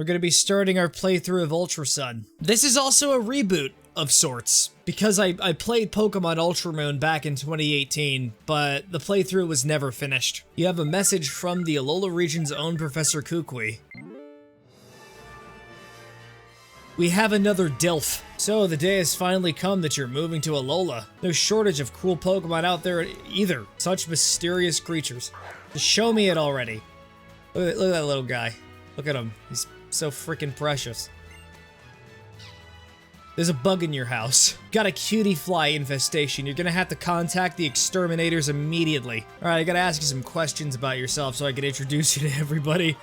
we're gonna be starting our playthrough of Ultra Sun. This is also a reboot of sorts, because I played Pokemon Ultra Moon back in 2018, but the playthrough was never finished. You have a message from the Alola region's own Professor Kukui. We have another Dilf. So the day has finally come that you're moving to Alola. No shortage of cool Pokemon out there either. Such mysterious creatures. Just show me it already. Look at that little guy. Look at him. He's so freaking precious. There's a bug in your house. Got a cutie fly infestation. You're gonna have to contact the exterminators immediately. Alright, I gotta ask you some questions about yourself so I can introduce you to everybody.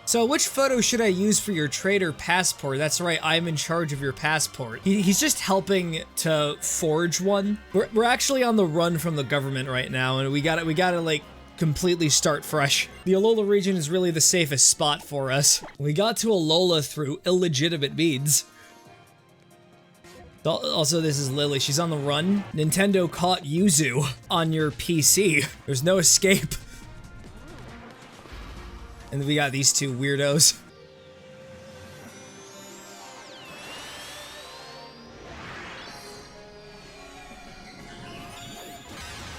So which photo should I use for your trader passport? That's right, I'm in charge of your passport. He's just helping to forge one. We're actually on the run from the government right now, and we gotta like completely start fresh. The Alola region is really the safest spot for us. We got to Alola through illegitimate means. Also, this is Lily. She's on the run. Nintendo caught Yuzu on your PC. There's no escape. And then we got these two weirdos.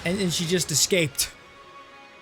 And she just escaped.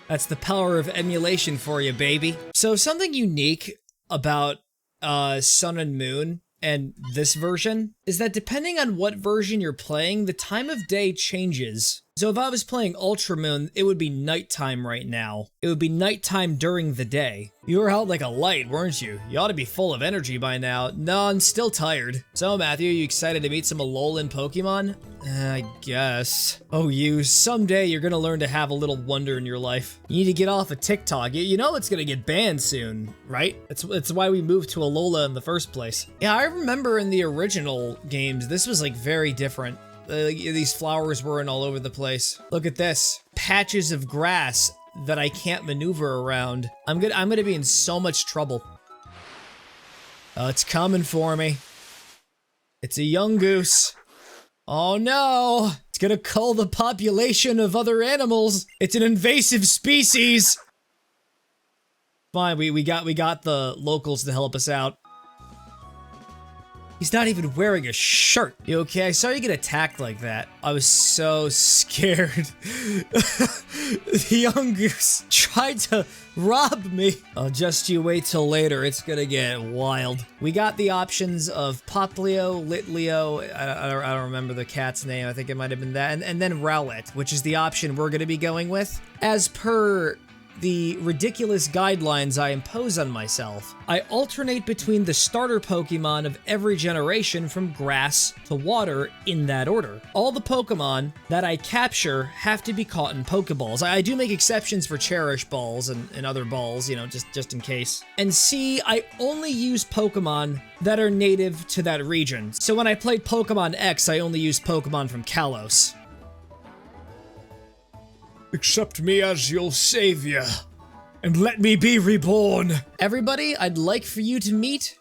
That's the power of emulation for you, baby. So something unique about Sun and Moon and this version is that depending on what version you're playing, the time of day changes. So if I was playing Ultra Moon, it would be nighttime right now. It would be nighttime during the day. You were out like a light, weren't you? You ought to be full of energy by now. No, I'm still tired. So Matthew, you excited to meet some Alolan Pokemon? I guess. Oh, someday you're gonna learn to have a little wonder in your life. You need to get off of TikTok. You know it's gonna get banned soon, right? It's why we moved to Alola in the first place. Yeah, I remember in the original games, this was like very different. These flowers weren't all over the place. Look at this. Patches of grass that I can't maneuver around. I'm gonna be in so much trouble. Oh, it's coming for me. It's a young goose. Oh no! It's gonna cull the population of other animals. It's an invasive species. Fine, we got the locals to help us out. He's not even wearing a shirt. You okay? I saw you get attacked like that. I was so scared. The young goose tried to rob me. Oh, just you wait till later. It's gonna get wild. We got the options of Poplio, Litleo, I don't remember the cat's name. I think it might have been that. And then Rowlet, which is the option we're gonna be going with. As per the ridiculous guidelines I impose on myself, I alternate between the starter Pokemon of every generation from grass to water in that order. All the Pokemon that I capture have to be caught in Pokeballs. I do make exceptions for Cherish Balls and other balls, you know, just in case. And C, I only use Pokemon that are native to that region. So when I played Pokemon X, I only used Pokemon from Kalos. Accept me as your savior, and let me be reborn. Everybody, I'd like for you to meet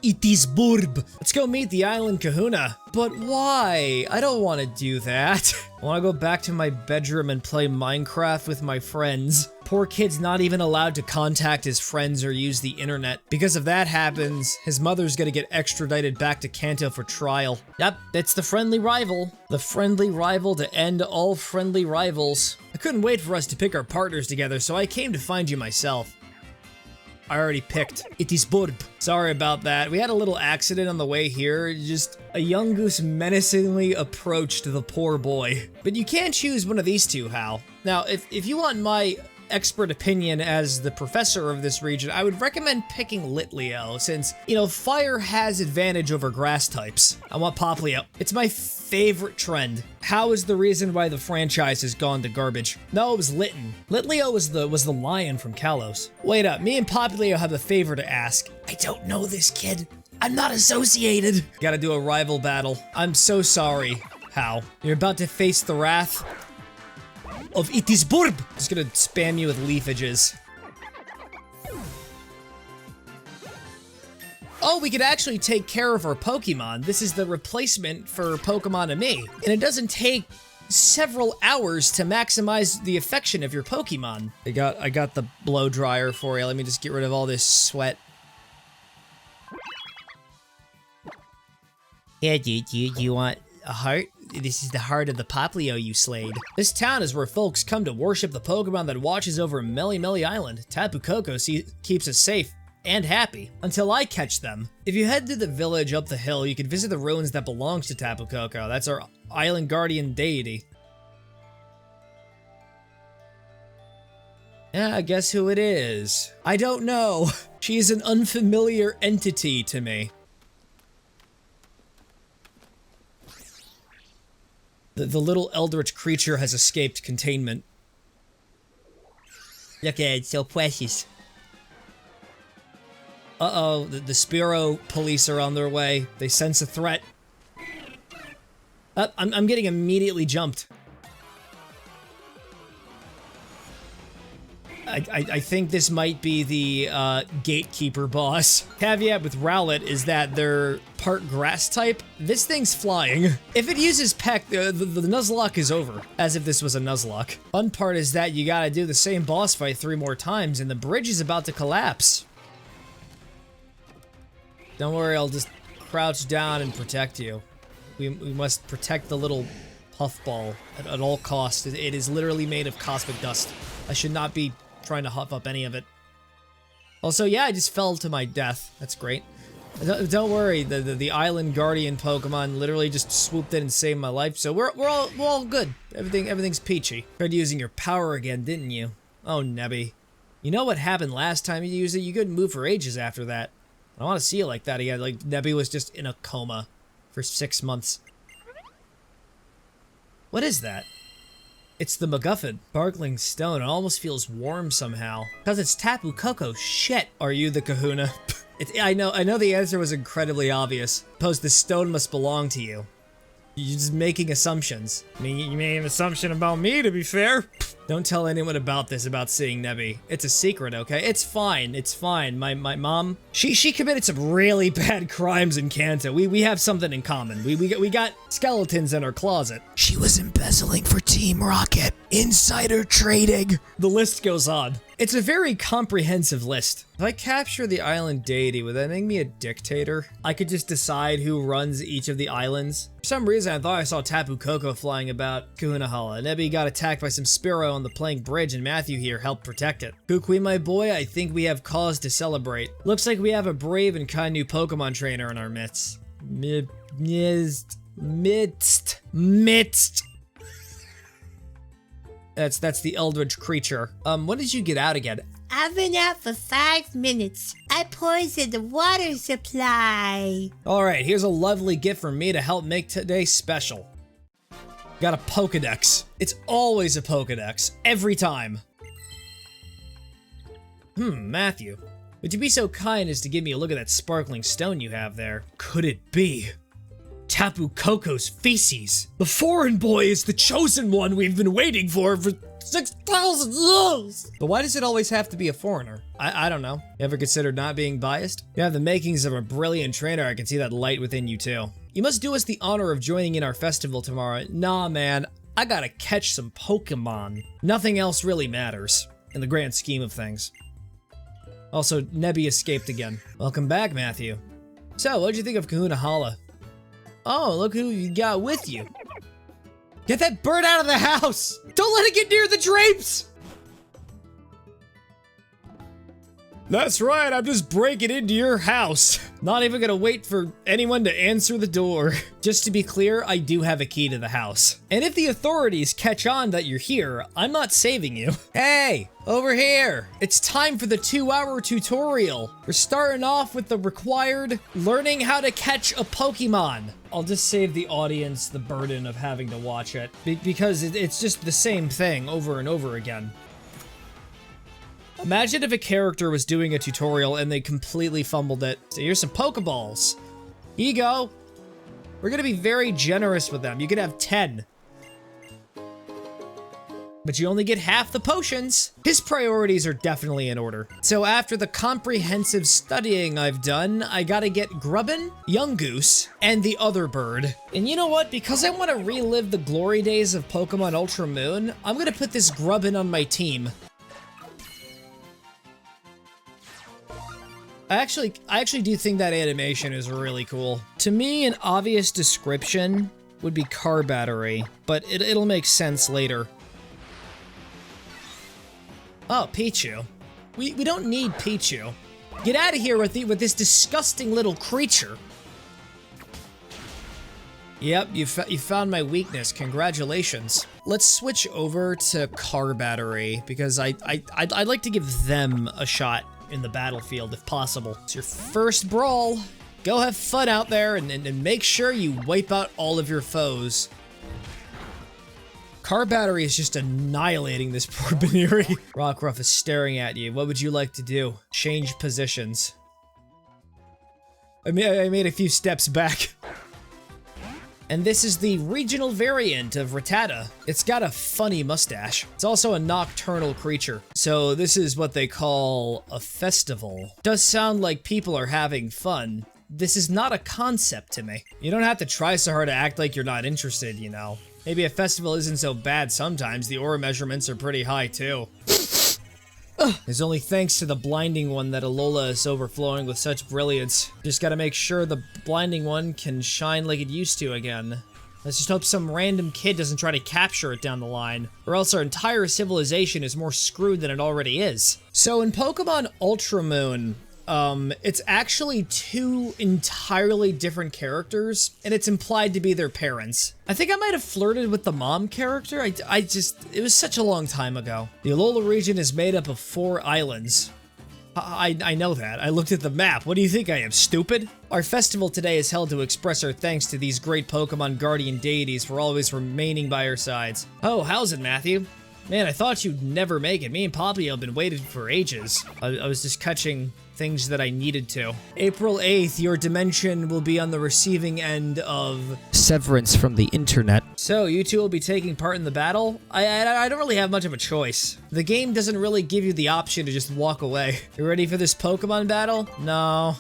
Itisburb. Let's go meet the island kahuna. But why? I don't want to do that. I want to go back to my bedroom and play Minecraft with my friends. Poor kid's not even allowed to contact his friends or use the internet. Because if that happens, his mother's gonna get extradited back to Kanto for trial. Yep, it's the friendly rival. The friendly rival to end all friendly rivals. I couldn't wait for us to pick our partners together, so I came to find you myself. I already picked Itisburb. Sorry about that. We had a little accident on the way here. Just a young goose menacingly approached the poor boy. But you can't choose one of these two, Hal. Now, if you want my expert opinion as the professor of this region, I would recommend picking Litleo, since, you know, fire has advantage over grass types. I want Poplio. It's my favorite trend. How is the reason why the franchise has gone to garbage? No, it was Litten. Litleo was the lion from Kalos. Wait up, me and Poplio have a favor to ask. I don't know this kid. I'm not associated. Gotta do a rival battle. I'm so sorry, Hal. You're about to face the wrath of Itisburb. Just gonna spam you with leafages. Oh, we could actually take care of our Pokemon. This is the replacement for Pokemon and me. And it doesn't take several hours to maximize the affection of your Pokemon. I got the blow dryer for you. Let me just get rid of all this sweat. Yeah, dude, do you want a heart? This is the heart of the Poplio you slayed. This town is where folks come to worship the Pokemon that watches over Meli Meli Island. Tapu Koko keeps us safe and happy until I catch them. If you head to the village up the hill, you can visit the ruins that belongs to Tapu Koko. That's our island guardian deity. Yeah, guess who it is? I don't know. She's an unfamiliar entity to me. The little eldritch creature has escaped containment. Look at it, so precious. Uh-oh, the Spearow police are on their way. They sense a threat. I'm getting immediately jumped. I think this might be the gatekeeper boss. Caveat with Rowlet is that they're part grass type. This thing's flying. If it uses Peck, the Nuzlocke is over, as if this was a Nuzlocke. Fun part is that you gotta do the same boss fight 3 more times, and the bridge is about to collapse. Don't worry, I'll just crouch down and protect you. We must protect the little puffball at all costs. It is literally made of cosmic dust. I should not be trying to huff up any of it. Also, yeah, I just fell to my death. That's great. Don't worry, the island guardian Pokemon literally just swooped in and saved my life, so we're all good. Everything's peachy. Tried using your power again, didn't you? Oh, Nebby. You know what happened last time you used it? You couldn't move for ages after that. I don't want to see it like that again. Like, Nebby was just in a coma for 6 months. What is that? It's the MacGuffin. Sparkling stone. It almost feels warm somehow. Because it's Tapu Koko. Shit. Are you the kahuna? I know the answer was incredibly obvious. Suppose the stone must belong to you. You're just making assumptions. I mean, you made an assumption about me, to be fair. Don't tell anyone about this, about seeing Nebby. It's a secret, okay? It's fine. It's fine. My mom, she committed some really bad crimes in Kanto. We have something in common. We got skeletons in our closet. She was embezzling for Team Rocket. Insider trading. The list goes on. It's a very comprehensive list. If I capture the island deity, would that make me a dictator? I could just decide who runs each of the islands. For some reason, I thought I saw Tapu Koko flying about Kahunahala. Nebby got attacked by some Spearow on the Plank Bridge, and Matthew here helped protect it. Kukui, my boy, I think we have cause to celebrate. Looks like we have a brave and kind new Pokemon trainer in our midst. Midst. That's the eldritch creature. When did you get out again? I've been out for 5 minutes. I poisoned the water supply. Alright, here's a lovely gift from me to help make today special. Got a Pokedex. It's always a Pokedex. Every time. Matthew. Would you be so kind as to give me a look at that sparkling stone you have there? Could it be Tapu Koko's feces? The foreign boy is the chosen one we've been waiting for 6,000 years! But why does it always have to be a foreigner? I don't know. You ever considered not being biased? You have the makings of a brilliant trainer. I can see that light within you too. You must do us the honor of joining in our festival tomorrow. Nah, man. I gotta catch some Pokemon. Nothing else really matters in the grand scheme of things. Also, Nebby escaped again. Welcome back, Matthew. So, what'd you think of Kahunahala? Oh, look who you got with you. Get that bird out of the house! Don't let it get near the drapes! That's right, I'm just breaking into your house. Not even gonna wait for anyone to answer the door. Just to be clear, I do have a key to the house. And if the authorities catch on that you're here, I'm not saving you. Hey, over here. It's time for the 2-hour tutorial. We're starting off with the required learning how to catch a Pokemon. I'll just save the audience the burden of having to watch it because it's just the same thing over and over again. Imagine if a character was doing a tutorial and they completely fumbled it. So here's some Pokeballs. Here you go. We're gonna be very generous with them. You could have 10. But you only get half the potions. His priorities are definitely in order. So after the comprehensive studying I've done, I gotta get Grubbin, Yungoos, and the other bird. And you know what? Because I want to relive the glory days of Pokemon Ultra Moon, I'm gonna put this Grubbin on my team. I actually do think that animation is really cool. To me, an obvious description would be car battery, but it'll make sense later. Oh, Pichu. We don't need Pichu. Get out of here with this disgusting little creature. Yep, you found my weakness. Congratulations. Let's switch over to car battery because I'd like to give them a shot in the battlefield if possible. It's your first brawl. Go have fun out there and make sure you wipe out all of your foes. Car battery is just annihilating this poor Baneri. Rockruff is staring at you. What would you like to do? Change positions. I made a few steps back. And this is the regional variant of Rattata. It's got a funny mustache. It's also a nocturnal creature. So this is what they call a festival. Does sound like people are having fun. This is not a concept to me. You don't have to try so hard to act like you're not interested, you know. Maybe a festival isn't so bad sometimes. The aura measurements are pretty high too. It's only thanks to the blinding one that Alola is overflowing with such brilliance. Just gotta make sure the blinding one can shine like it used to again. Let's just hope some random kid doesn't try to capture it down the line, or else our entire civilization is more screwed than it already is. So in Pokemon Ultra Moon, it's actually two entirely different characters, and it's implied to be their parents. I think I might have flirted with the mom character. It was such a long time ago. The Alola region is made up of 4 islands. I know that. I looked at the map. What do you think I am, stupid? Our festival today is held to express our thanks to these great Pokemon guardian deities for always remaining by our sides. Oh, how's it, Matthew? Man, I thought you'd never make it. Me and Poppy have been waiting for ages. I was just catching things that I needed to. April 8th, your dimension will be on the receiving end of severance from the internet. So, you two will be taking part in the battle? I don't really have much of a choice. The game doesn't really give you the option to just walk away. You ready for this Pokemon battle? No.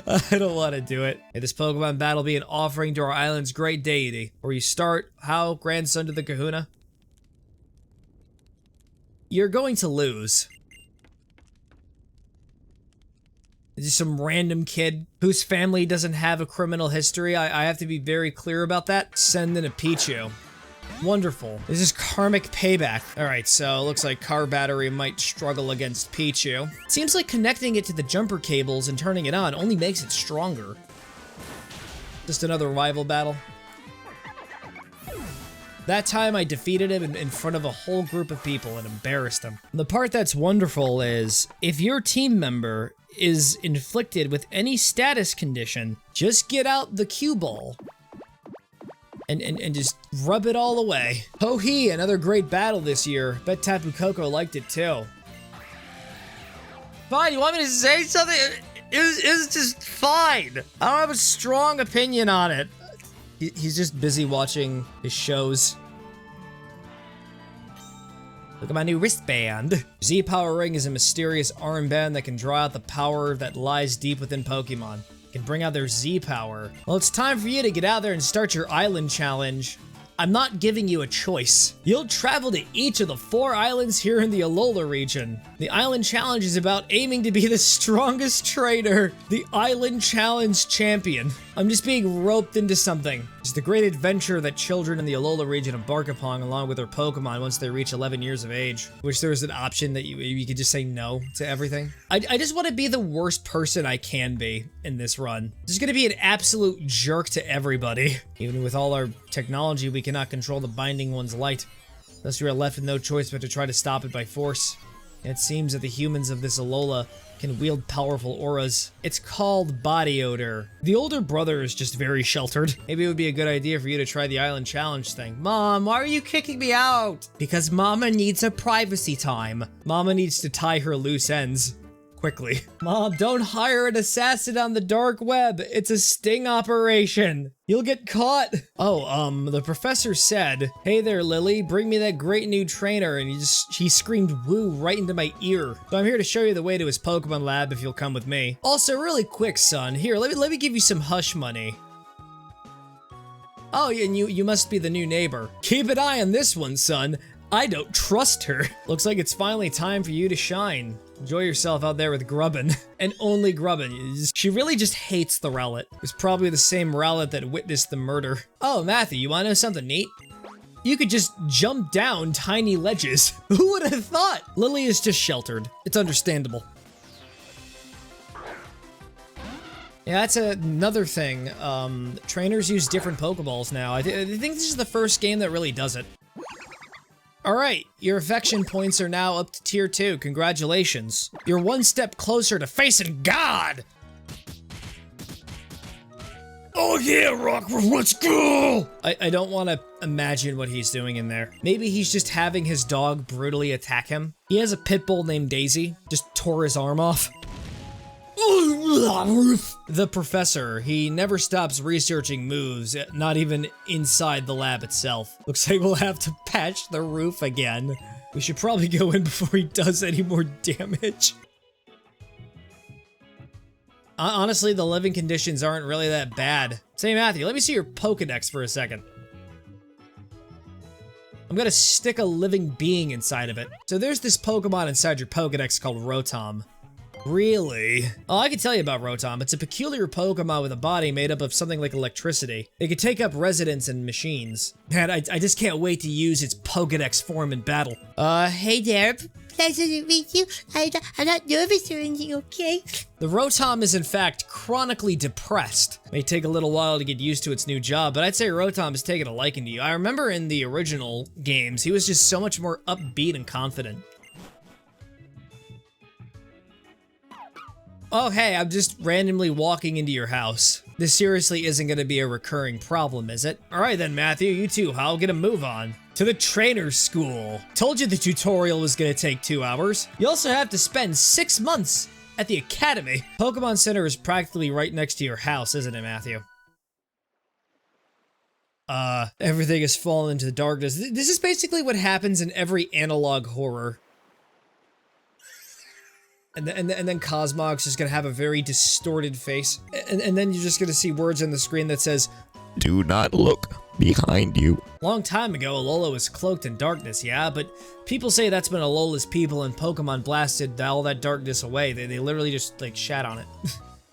I don't want to do it. May this Pokemon battle be an offering to our island's great deity. Where you start, how, grandson to the Kahuna? You're going to lose. Just some random kid whose family doesn't have a criminal history. I have to be very clear about that. Send in a Pichu. Wonderful. This is karmic payback. Alright, so looks like car battery might struggle against Pichu. Seems like connecting it to the jumper cables and turning it on only makes it stronger. Just another rival battle. That time I defeated him in front of a whole group of people and embarrassed him. The part that's wonderful is, if your team member is inflicted with any status condition, just get out the cue ball and just rub it all away. Ho-hee, another great battle this year. Bet Tapu Koko liked it too. Fine, you want me to say something? It's just fine. I don't have a strong opinion on it. He's just busy watching his shows. Look at my new wristband. Z-Power Ring is a mysterious armband that can draw out the power that lies deep within Pokemon. It can bring out their Z-Power. Well, it's time for you to get out there and start your island challenge. I'm not giving you a choice. You'll travel to each of the 4 islands here in the Alola region. The Island Challenge is about aiming to be the strongest trainer, the Island Challenge champion. I'm just being roped into something. It's the great adventure that children in the Alola region embark upon along with their Pokemon once they reach 11 years of age. Wish there was an option that you could just say no to everything. I just want to be the worst person I can be in this run. Just gonna be an absolute jerk to everybody. Even with all our technology, we cannot control the Binding One's light. Thus we are left with no choice but to try to stop it by force. And it seems that the humans of this Alola can wield powerful auras. It's called body odor. The older brother is just very sheltered. Maybe it would be a good idea for you to try the Island Challenge thing. Mom, why are you kicking me out? Because Mama needs a privacy time. Mama needs to tie her loose ends. Quickly. Mom, don't hire an assassin on the dark web. It's a sting operation. You'll get caught. Oh, the professor said, "Hey there, Lily, bring me that great new trainer," and he screamed woo right into my ear. So I'm here to show you the way to his Pokemon lab if you'll come with me. Also, really quick, son, here, let me give you some hush money. Oh, and you must be the new neighbor. Keep an eye on this one, son. I don't trust her. Looks like it's finally time for you to shine. Enjoy yourself out there with Grubbin. And only Grubbin. She really just hates the Rowlet. It's probably the same Rowlet that witnessed the murder. Oh, Matthew, you wanna know something neat? You could just jump down tiny ledges. Who would have thought? Lily is just sheltered. It's understandable. Yeah, that's another thing. Trainers use different Pokeballs now. I think this is the first game that really does it. Alright, your affection points are now up to tier 2. Congratulations. You're one step closer to facing God! Oh yeah, Rockruff, let's go! I don't want to imagine what he's doing in there. Maybe he's just having his dog brutally attack him. He has a pit bull named Daisy. Just tore his arm off. The professor, he never stops researching moves, not even inside the lab itself. Looks like we'll have to patch the roof again. We should probably go in before he does any more damage. Honestly, the living conditions aren't really that bad. Say, Matthew, let me see your Pokedex for a second. I'm gonna stick a living being inside of it. So there's this Pokemon inside your Pokedex called Rotom. Really? Oh, I can tell you about Rotom. It's a peculiar Pokemon with a body made up of something like electricity. It can take up residence in machines. Man, I just can't wait to use its Pokedex form in battle. Hey there. Pleasure to meet you. I'm not nervous or anything, okay? The Rotom is in fact chronically depressed. May take a little while to get used to its new job, but I'd say Rotom has taken a liking to you. I remember in the original games, he was just so much more upbeat and confident. Oh hey, I'm just randomly walking into your house. This seriously isn't gonna be a recurring problem, is it? Alright then, Matthew, you too, I'll get a move on. To the trainer's school. Told you the tutorial was gonna take 2 hours. You also have to spend 6 months at the academy. Pokemon Center is practically right next to your house, isn't it, Matthew? Everything has fallen into the darkness. This is basically what happens in every analog horror. And then Cosmog's just gonna have a very distorted face. And then you're just gonna see words on the screen that says, "Do not look behind you." Long time ago, Alola was cloaked in darkness, yeah, but people say that's when Alola's people and Pokemon blasted all that darkness away. They literally just, like, shat on it.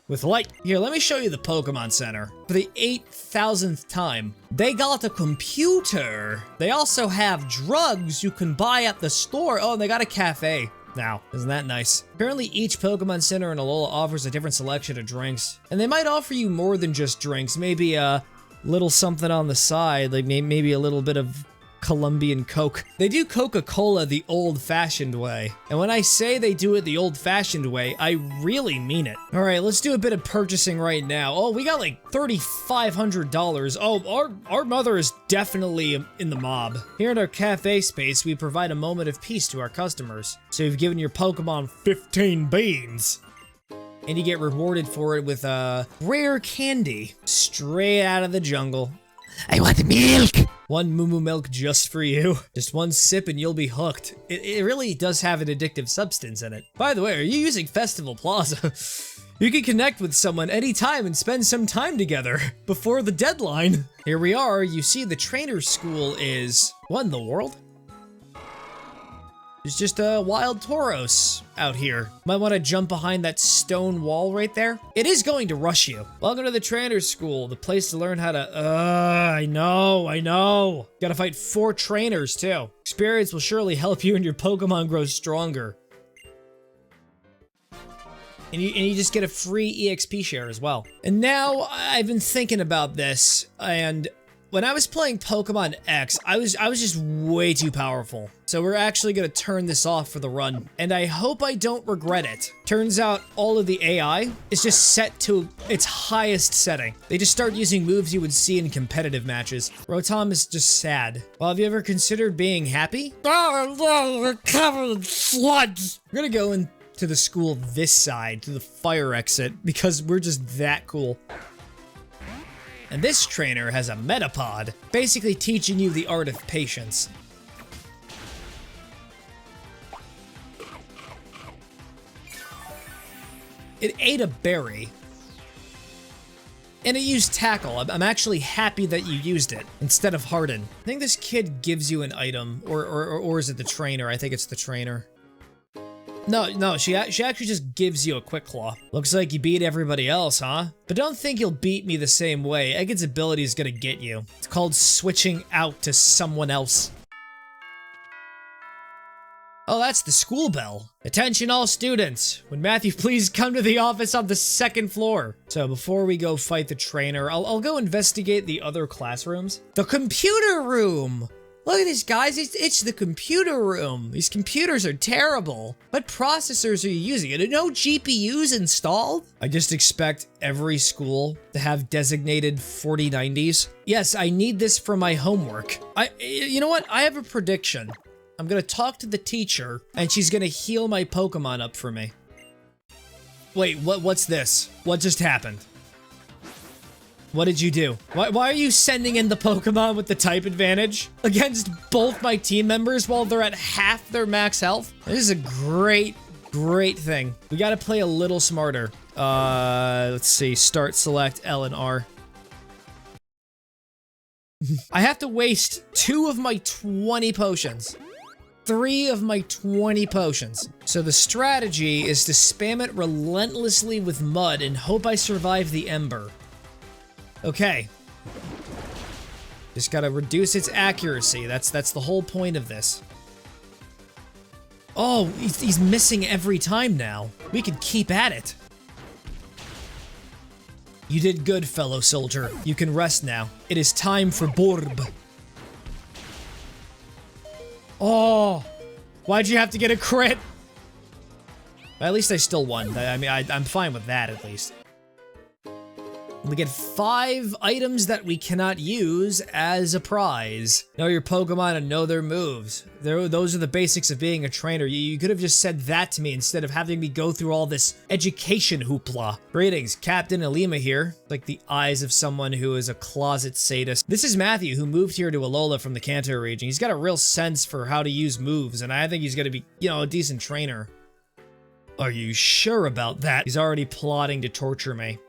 With light. Here, let me show you the Pokemon Center. For the 8,000th time. They got a computer. They also have drugs you can buy at the store. Oh, and they got a cafe. Now, isn't that nice? Apparently each Pokemon Center in Alola offers a different selection of drinks. And they might offer you more than just drinks, maybe a little something on the side, like maybe a little bit of Colombian Coke. They do Coca-Cola the old-fashioned way. And when I say they do it the old-fashioned way, I really mean it. All right, let's do a bit of purchasing right now. Oh, we got like $3,500. Oh, our mother is definitely in the mob. Here at our cafe space, we provide a moment of peace to our customers. So you've given your Pokemon 15 beans. And you get rewarded for it with rare candy straight out of the jungle. I want milk! One Moo Moo milk just for you. Just one sip and you'll be hooked. It really does have an addictive substance in it. By the way, are you using Festival Plaza? You can connect with someone anytime and spend some time together before the deadline. Here we are. You see the trainer's school is... What in the world? There's just a wild Tauros out here. Might want to jump behind that stone wall right there. It is going to rush you. Welcome to the trainer's school, the place to learn how to... I know. Gotta fight 4 trainers, too. Experience will surely help you and your Pokemon grow stronger. And you just get a free EXP share as well. And now, I've been thinking about this, and... when I was playing Pokemon X, I was just way too powerful. So we're actually gonna turn this off for the run. And I hope I don't regret it. Turns out all of the AI is just set to its highest setting. They just start using moves you would see in competitive matches. Rotom is just sad. Well, have you ever considered being happy? Oh no, we're covered in floods! We're gonna go into the school this side, to the fire exit, because we're just that cool. And this trainer has a Metapod, basically teaching you the art of patience. It ate a berry. And it used tackle. I'm actually happy that you used it instead of harden. I think this kid gives you an item, or is it the trainer? I think it's the trainer. No, she actually just gives you a quick claw. Looks like you beat everybody else, huh? But don't think you'll beat me the same way. Egged's ability is gonna get you. It's called switching out to someone else. Oh, that's the school bell. Attention all students. Would Matthew please come to the office on the 2nd floor? So before we go fight the trainer, I'll go investigate the other classrooms. The computer room! Look at this, guys. It's the computer room. These computers are terrible. What processors are you using? No GPUs installed? I just expect every school to have designated 4090s. Yes, I need this for my homework. You know what? I have a prediction. I'm gonna talk to the teacher, and she's gonna heal my Pokemon up for me. Wait, what's this? What just happened? What did you do? Why are you sending in the Pokemon with the type advantage against both my team members while they're at half their max health? This is a great thing. We gotta play a little smarter. Let's see, start, select, L and R. I have to waste 2 of my 20 potions. 3 of my 20 potions. So the strategy is to spam it relentlessly with mud and hope I survive the ember. Okay. Just gotta reduce its accuracy. That's the whole point of this. Oh, he's missing every time now. We can keep at it. You did good, fellow soldier. You can rest now. It is time for Borb. Oh, why'd you have to get a crit? At least I still won. I mean, I'm fine with that, at least. We get 5 items that we cannot use as a prize. Know your Pokemon and know their moves. Those are the basics of being a trainer. You could have just said that to me instead of having me go through all this education hoopla. Greetings, Captain Alima here. Like the eyes of someone who is a closet sadist. This is Matthew, who moved here to Alola from the Kanto region. He's got a real sense for how to use moves, and I think he's gonna be, you know, a decent trainer. Are you sure about that? He's already plotting to torture me.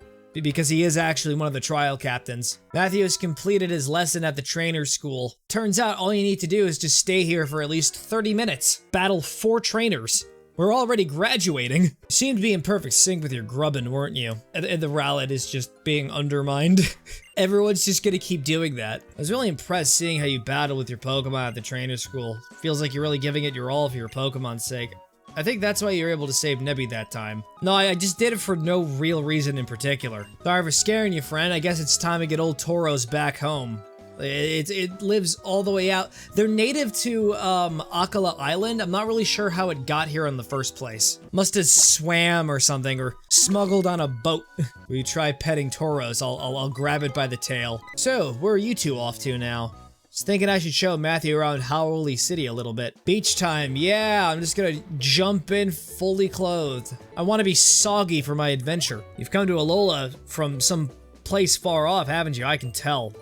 Because he is actually one of the trial captains. Matthew has completed his lesson at the trainer school. Turns out all you need to do is just stay here for at least 30 minutes. Battle 4 trainers. We're already graduating. You seemed to be in perfect sync with your grubbin, weren't you? And the Rowlet is just being undermined. Everyone's just gonna keep doing that. I was really impressed seeing how you battle with your Pokemon at the trainer school. Feels like you're really giving it your all for your Pokemon's sake. I think that's why you were able to save Nebby that time. No, I just did it for no real reason in particular. Sorry for scaring you, friend. I guess it's time to get old Tauros back home. It lives all the way out. They're native to Akala Island. I'm not really sure how it got here in the first place. Must have swam or something, or smuggled on a boat. Will you try petting Tauros? I'll grab it by the tail. So, where are you two off to now? Just thinking I should show Matthew around Howley City a little bit. Beach time, yeah, I'm just gonna jump in fully clothed. I want to be soggy for my adventure. You've come to Alola from some place far off, haven't you? I can tell.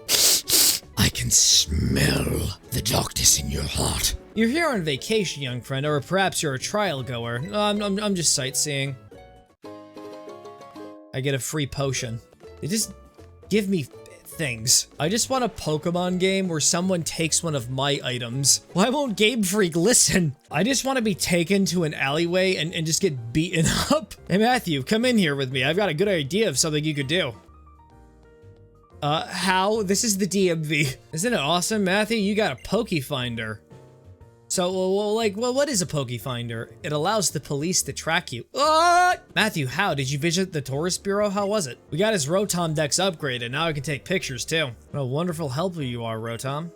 I can smell the darkness in your heart. You're here on vacation, young friend, or perhaps you're a trial goer. No, I'm just sightseeing. I get a free potion. They just give me things. I just want a Pokemon game where someone takes one of my items. Why won't Game Freak listen? I just want to be taken to an alleyway and just get beaten up. Hey Matthew, come in here with me. I've got a good idea of something you could do. How? This is the DMV. Isn't it awesome, Matthew? You got a Pokefinder. So, what is a Pokefinder? It allows the police to track you. Matthew, how? Did you visit the Tourist Bureau? How was it? We got his Rotom Dex upgraded. Now I can take pictures, too. What a wonderful helper you are, Rotom.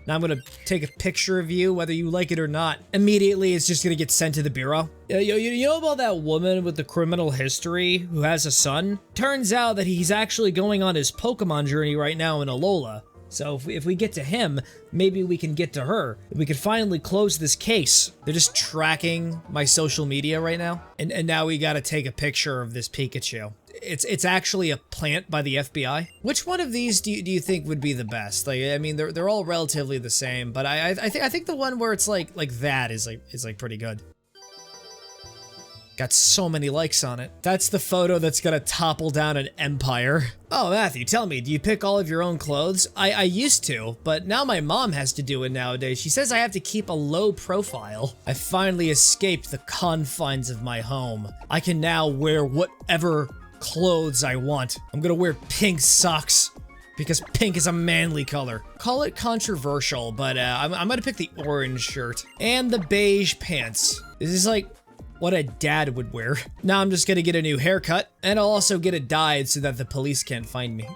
Now I'm gonna take a picture of you, whether you like it or not. Immediately, it's just gonna get sent to the Bureau. You know about that woman with the criminal history who has a son? Turns out that he's actually going on his Pokemon journey right now in Alola. So if we get to him, maybe we can get to her. We could finally close this case. They're just tracking my social media right now. And now we gotta take a picture of this Pikachu. It's actually a plant by the FBI. Which one of these do you think would be the best? Like, I mean, they're all relatively the same, but I think the one where it's like that is pretty good. Got so many likes on it. That's the photo that's gonna topple down an empire. Oh, Matthew, tell me, do you pick all of your own clothes? I used to, but now my mom has to do it nowadays. She says I have to keep a low profile. I finally escaped the confines of my home. I can now wear whatever clothes I want. I'm gonna wear pink socks because pink is a manly color. Call it controversial, but I'm gonna pick the orange shirt and the beige pants. This is like what a dad would wear. Now I'm just gonna get a new haircut, and I'll also get it dyed so that the police can't find me.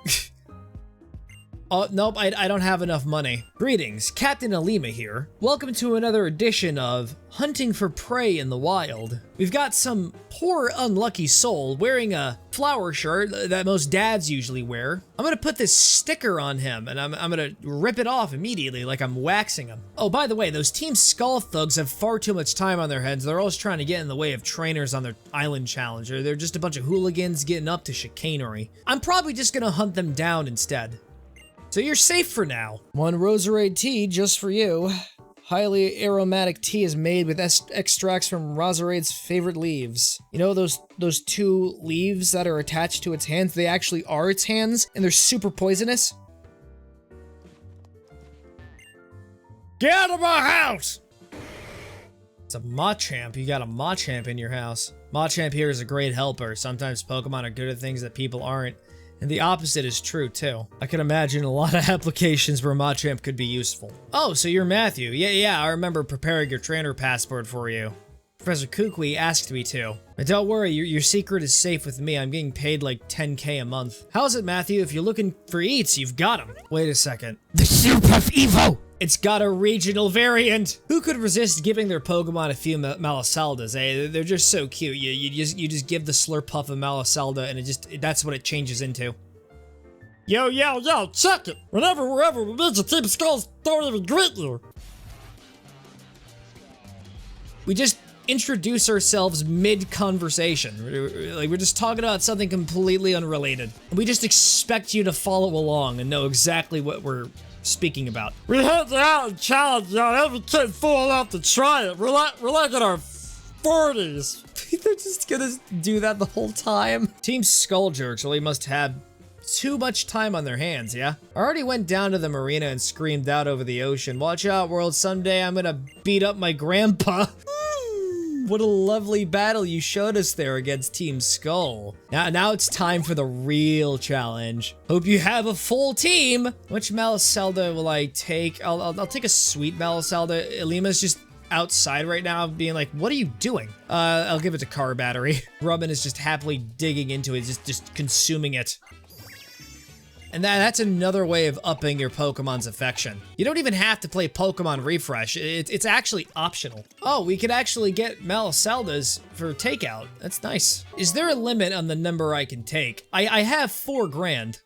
Oh, nope, I don't have enough money. Greetings, Captain Alima here. Welcome to another edition of Hunting for Prey in the Wild. We've got some poor unlucky soul wearing a flower shirt that most dads usually wear. I'm gonna put this sticker on him, and I'm gonna rip it off immediately like I'm waxing him. Oh, by the way, those Team Skull thugs have far too much time on their hands. They're always trying to get in the way of trainers on their island challenge, or they're just a bunch of hooligans getting up to chicanery. I'm probably just gonna hunt them down instead. So you're safe for now. One Roserade tea just for you. Highly aromatic tea is made with extracts from Roserade's favorite leaves. You know those two leaves that are attached to its hands? They actually are its hands, and they're super poisonous. Get out of my house! It's a Machamp. You got a Machamp in your house. Machamp here is a great helper. Sometimes Pokemon are good at things that people aren't. And the opposite is true, too. I can imagine a lot of applications where Machamp could be useful. Oh, so you're Matthew. Yeah, I remember preparing your trainer passport for you. Professor Kukui asked me to. But don't worry, your secret is safe with me. I'm getting paid like 10K a month. How's it, Matthew? If you're looking for eats, you've got them. Wait a second. The soup of Evo! It's got a regional variant! Who could resist giving their Pokemon a few Malasaldas, eh? They're just so cute. You just give the Slurpuff a Malasalda and that's what it changes into. Yo, check it! Wherever we meet, the Team Skulls don't even greet you! We just introduce ourselves mid-conversation. Like, we're just talking about something completely unrelated. We just expect you to follow along and know exactly what we're speaking about. We had the Island Challenge, every kid fool enough to try it. We're like in our 40s. They're just gonna do that the whole time. Team Skull Jerks really must have too much time on their hands, yeah? I already went down to the marina and screamed out over the ocean, "Watch out, world, someday I'm gonna beat up my grandpa." What a lovely battle you showed us there against Team Skull. Now it's time for the real challenge. Hope you have a full team. Which Malasalda will I take? I'll take a sweet Malasalda. Elima's just outside right now being like, what are you doing? I'll give it to Car Battery. Rubbin is just happily digging into it, just consuming it. And that's another way of upping your Pokemon's affection. You don't even have to play Pokemon Refresh. It's actually optional. Oh, we could actually get Malasaldas for takeout. That's nice. Is there a limit on the number I can take? I have 4 grand.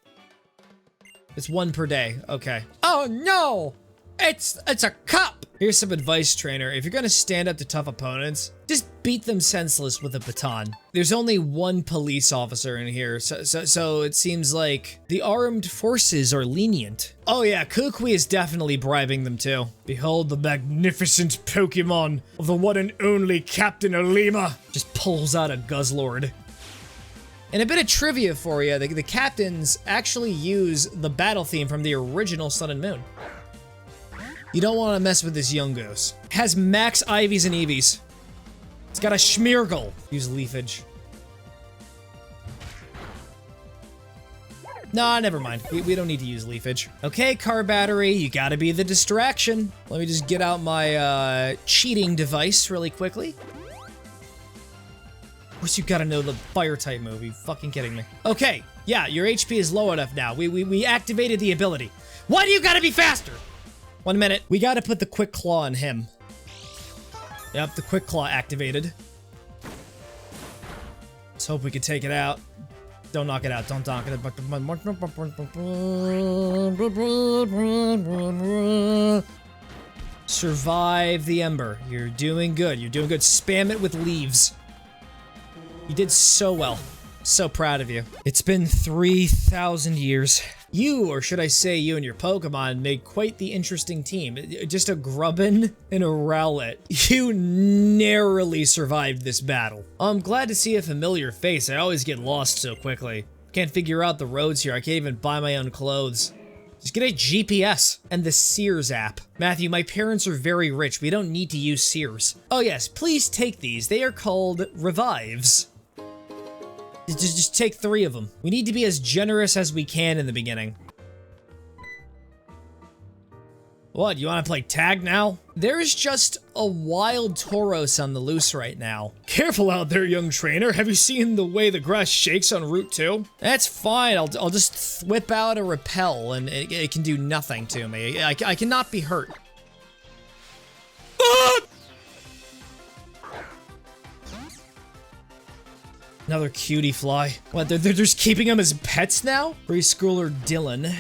It's 1 per day. Okay. Oh no! It's a cup! Here's some advice, trainer. If you're gonna stand up to tough opponents, just beat them senseless with a baton. There's only 1 police officer in here, so it seems like the armed forces are lenient. Oh yeah, Kukui is definitely bribing them too. Behold the magnificent Pokemon of the one and only Captain Alima. Just pulls out a Guzzlord. And a bit of trivia for you, the captains actually use the battle theme from the original Sun and Moon. You don't want to mess with this Yungos. It has max Ivies and Eevees. It's got a Schmeargle. Use Leafage. Nah, never mind. We don't need to use Leafage. Okay, Car Battery, you gotta be the distraction. Let me just get out my cheating device really quickly. Of course you gotta know the Fire-type move. Are you fucking kidding me? Okay, yeah, your HP is low enough now. We activated the ability. Why do you gotta be faster? 1 minute. We gotta put the Quick Claw on him. Yep, the Quick Claw activated. Let's hope we can take it out. Don't knock it out. Don't knock it out. Survive the Ember. You're doing good. You're doing good. Spam it with leaves. You did so well. So proud of you. It's been 3,000 years. You, or should I say you and your Pokemon, made quite the interesting team. Just a Grubbin and a Rowlet. You narrowly survived this battle. I'm glad to see a familiar face. I always get lost so quickly. Can't figure out the roads here. I can't even buy my own clothes. Just get a GPS and the Sears app. Matthew, my parents are very rich. We don't need to use Sears. Oh yes, please take these. They are called Revives. Just take 3 of them. We need to be as generous as we can in the beginning. What, you want to play tag now? There's just a wild Tauros on the loose right now. Careful out there, young trainer. Have you seen the way the grass shakes on Route 2? That's fine. I'll just whip out a repel and it can do nothing to me. I cannot be hurt. Ah! Another cutie fly. What, they're just keeping them as pets now? Preschooler Dylan,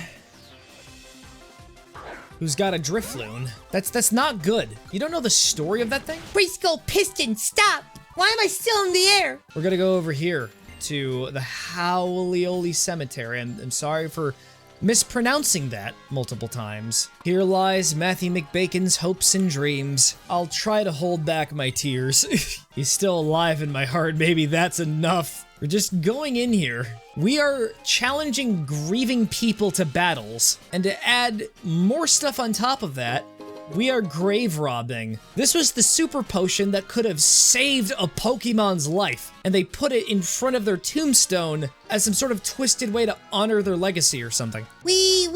who's got a Drifloon. That's not good. You don't know the story of that thing? Preschool Piston, stop! Why am I still in the air? We're gonna go over here to the Howlioli Cemetery. I'm sorry for mispronouncing that multiple times. Here lies Matthew McBacon's hopes and dreams. I'll try to hold back my tears. He's still alive in my heart. Maybe that's enough. We're just going in here. We are challenging grieving people to battles. And to add more stuff on top of that, we are grave robbing. This was the super potion that could have saved a Pokemon's life, and they put it in front of their tombstone as some sort of twisted way to honor their legacy or something. Wee,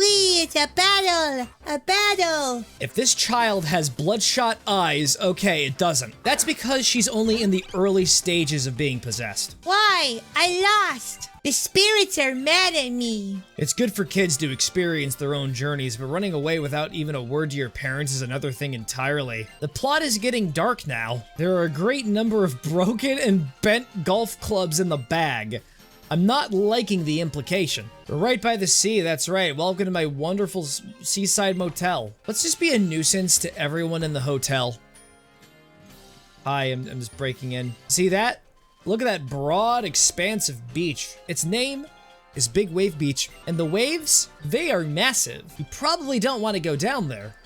it's a battle! A battle! If this child has bloodshot eyes, okay, it doesn't. That's because she's only in the early stages of being possessed. Why? I lost! The spirits are mad at me. It's good for kids to experience their own journeys, but running away without even a word to your parents is another thing entirely. The plot is getting dark now. There are a great number of broken and bent golf clubs in the bag. I'm not liking the implication. We're right by the sea, that's right. Welcome to my wonderful seaside motel. Let's just be a nuisance to everyone in the hotel. Hi, I'm just breaking in. See that? Look at that broad, expansive beach. Its name is Big Wave Beach, and the waves, they are massive. You probably don't want to go down there.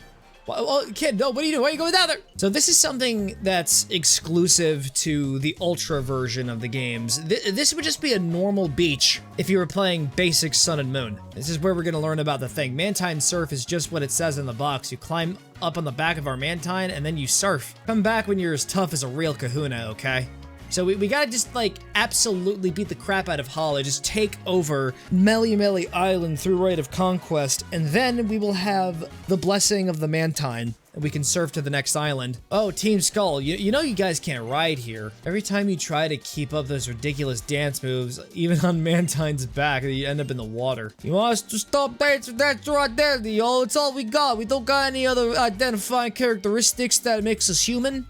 Well, kid, no, what are you doing? Why are you going down there? So this is something that's exclusive to the Ultra version of the games. This would just be a normal beach if you were playing basic Sun and Moon. This is where we're gonna learn about the thing. Mantine Surf is just what it says in the box. You climb up on the back of our Mantine and then you surf. Come back when you're as tough as a real kahuna, okay? So we gotta just, like, absolutely beat the crap out of Hala, just take over Meli Island through Rite of Conquest, and then we will have the blessing of the Mantine, and we can surf to the next island. Oh, Team Skull, you know you guys can't ride here. Every time you try to keep up those ridiculous dance moves, even on Mantine's back, you end up in the water. You want us to stop dancing? That's right there, yo. It's all we got. We don't got any other identifying characteristics that makes us human.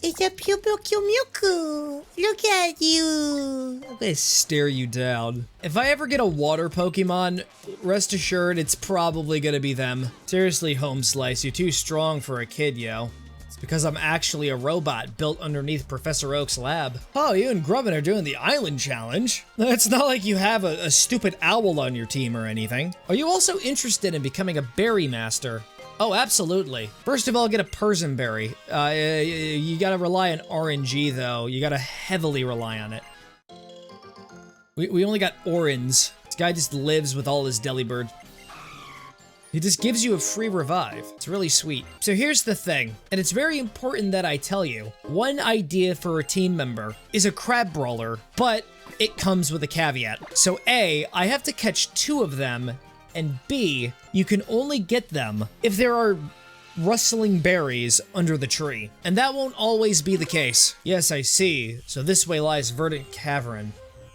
It's a Pyuku. Look at you. I'm gonna stare you down. If I ever get a water Pokemon, rest assured it's probably gonna be them. Seriously, Home Slice, you're too strong for a kid, yo. It's because I'm actually a robot built underneath Professor Oak's lab. Oh, you and Grubbin are doing the island challenge. It's not like you have a stupid owl on your team or anything. Are you also interested in becoming a berry master? Oh, absolutely. First of all, get a Persian berry. You gotta rely on RNG, though. You gotta heavily rely on it. We only got Orans. This guy just lives with all his Delibird. He just gives you a free revive. It's really sweet. So here's the thing, and it's very important that I tell you. One idea for a team member is a crab brawler, but it comes with a caveat. So A, I have to catch 2 of them, and B, you can only get them if there are rustling berries under the tree. And that won't always be the case. Yes, I see. So this way lies Verdant Cavern.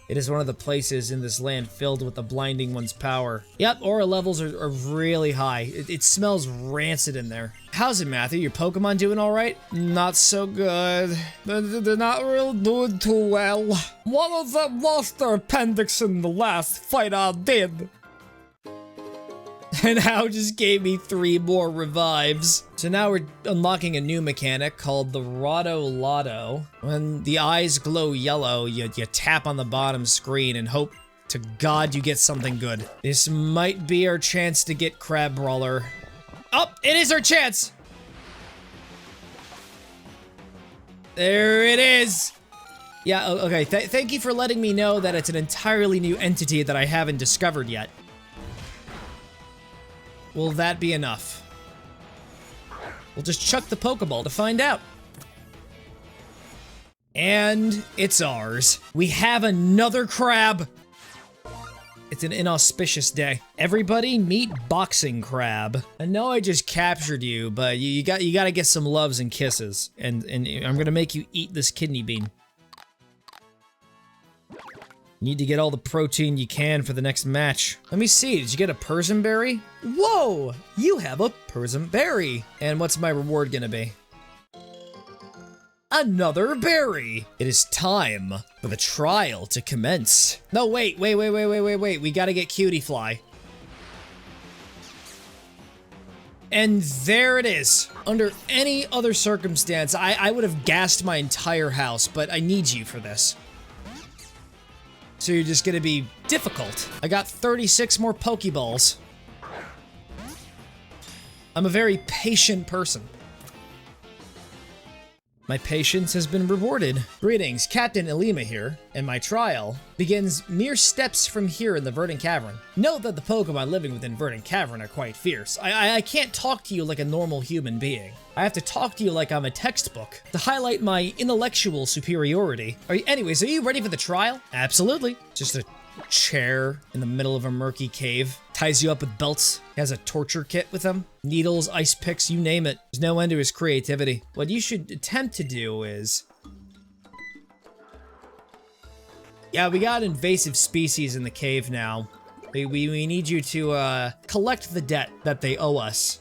It is one of the places in this land filled with the blinding one's power. Yep, aura levels are really high. It smells rancid in there. How's it, Matthew? Your Pokemon doing all right? Not so good. They're not really doing too well. One of them lost their appendix in the last fight I did. And now just gave me 3 more revives. So now we're unlocking a new mechanic called the Rotto Lotto. When the eyes glow yellow, you tap on the bottom screen and hope to God you get something good. This might be our chance to get Crab Brawler. Oh, it is our chance! There it is! Yeah, okay, thank you for letting me know that it's an entirely new entity that I haven't discovered yet. Will that be enough? We'll just chuck the Pokeball to find out. And it's ours. We have another crab! It's an inauspicious day. Everybody meet Boxing Crab. I know I just captured you, but you gotta get some loves and kisses. And I'm gonna make you eat this kidney bean. You need to get all the protein you can for the next match. Let me see, did you get a Persian berry? Whoa! You have a Persian berry! And what's my reward gonna be? Another berry! It is time for the trial to commence. No, wait. We gotta get Cutie Fly. And there it is. Under any other circumstance, I would have gassed my entire house, but I need you for this. So you're just gonna be difficult. I got 36 more Pokeballs. I'm a very patient person. My patience has been rewarded. Greetings, Captain Elima here, and my trial begins mere steps from here in the Verdant Cavern. Note that the Pokemon living within Verdant Cavern are quite fierce. I can't talk to you like a normal human being. I have to talk to you like I'm a textbook to highlight my intellectual superiority. Anyways, are you ready for the trial? Absolutely. Just a chair in the middle of a murky cave. Ties you up with belts. He has a torture kit with him. Needles, ice picks, you name it. There's no end to his creativity. What you should attempt to do is... Yeah, we got invasive species in the cave now. We need you to collect the debt that they owe us.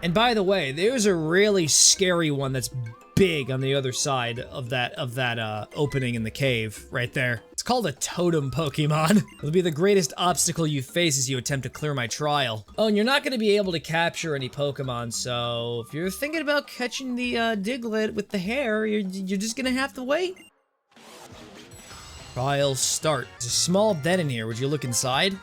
And by the way, there's a really scary one that's big on the other side of that opening in the cave right there. It's called a totem Pokemon. It'll be the greatest obstacle you face as you attempt to clear my trial. Oh, and you're not going to be able to capture any Pokemon, so if you're thinking about catching the Diglett with the hair, you're just going to have to wait. Trial start. There's a small den in here. Would you look inside?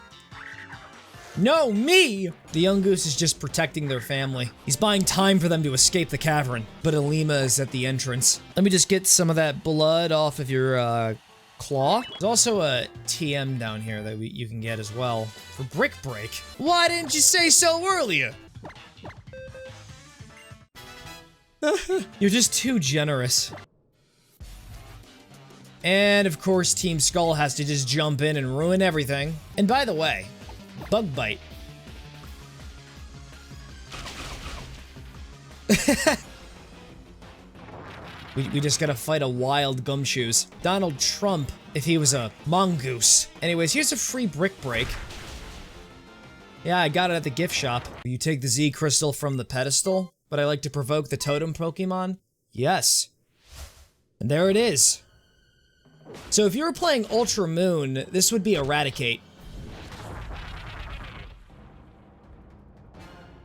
No, me! The young goose is just protecting their family. He's buying time for them to escape the cavern, but Elima is at the entrance. Let me just get some of that blood off of your, claw. There's also a TM down here that you can get as well for Brick Break. Why didn't you say so earlier? You're just too generous. And of course, Team Skull has to just jump in and ruin everything. And by the way, Bug Bite. we just gotta fight a wild Gumshoes. Donald Trump, if he was a mongoose. Anyways, here's a free Brick Break. Yeah, I got it at the gift shop. You take the Z Crystal from the pedestal, but I like to provoke the totem Pokemon? Yes. And there it is. So if you were playing Ultra Moon, this would be Eradicate.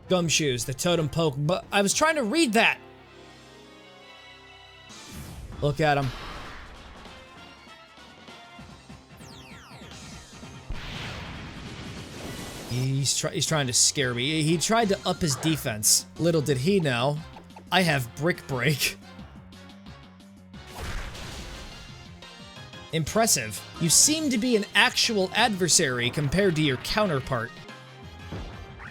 Gumshoes, the totem poke, but I was trying to read that. Look at him. He's trying to scare me. He tried to up his defense. Little did he know, I have Brick Break. Impressive. You seem to be an actual adversary compared to your counterpart.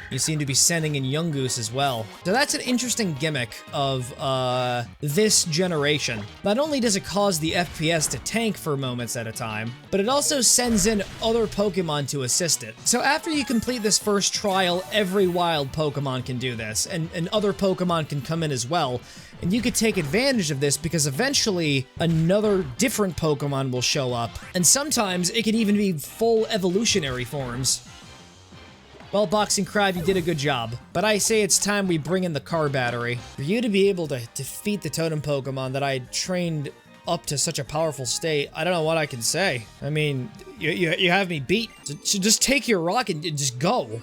You seem to be sending in Yungoos as well. So that's an interesting gimmick of, this generation. Not only does it cause the FPS to tank for moments at a time, but it also sends in other Pokemon to assist it. So after you complete this first trial, every wild Pokemon can do this, and other Pokemon can come in as well. And you could take advantage of this because eventually another different Pokemon will show up, and sometimes it can even be full evolutionary forms. Well, Boxing Crab, you did a good job, but I say it's time we bring in the car battery. For you to be able to defeat the totem Pokemon that I trained up to such a powerful state, I don't know what I can say. I mean, you have me beat. So just take your rock and just go.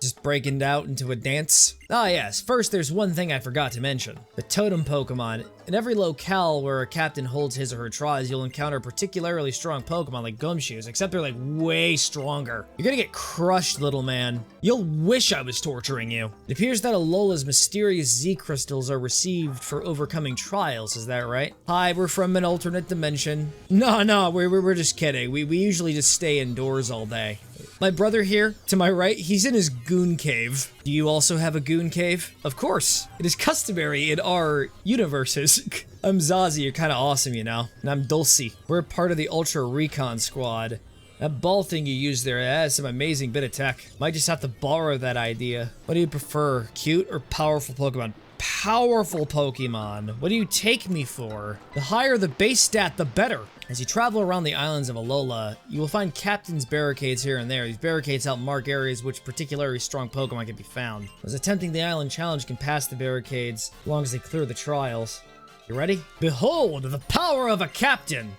Just breaking out into a dance. Ah yes, first there's one thing I forgot to mention. The totem Pokemon. In every locale where a captain holds his or her trials, you'll encounter particularly strong Pokemon like Gumshoes, except they're like way stronger. You're gonna get crushed, little man. You'll wish I was torturing you. It appears that Alola's mysterious Z crystals are received for overcoming trials, is that right? Hi, we're from an alternate dimension. No, we're just kidding. We usually just stay indoors all day. My brother here, to my right, he's in his goon cave. Do you also have a goon cave? Of course. It is customary in our universes. I'm Zazie, you're kinda awesome, you know? And I'm Dulcie. We're part of the Ultra Recon Squad. That ball thing you used there, that has some amazing bit of tech. Might just have to borrow that idea. What do you prefer, cute or powerful Pokemon? Powerful Pokemon. What do you take me for? The higher the base stat, the better. As you travel around the islands of Alola, you will find captain's barricades here and there. These barricades help mark areas which particularly strong Pokemon can be found. Those attempting the island challenge can pass the barricades as long as they clear the trials. You ready? Behold the power of a captain!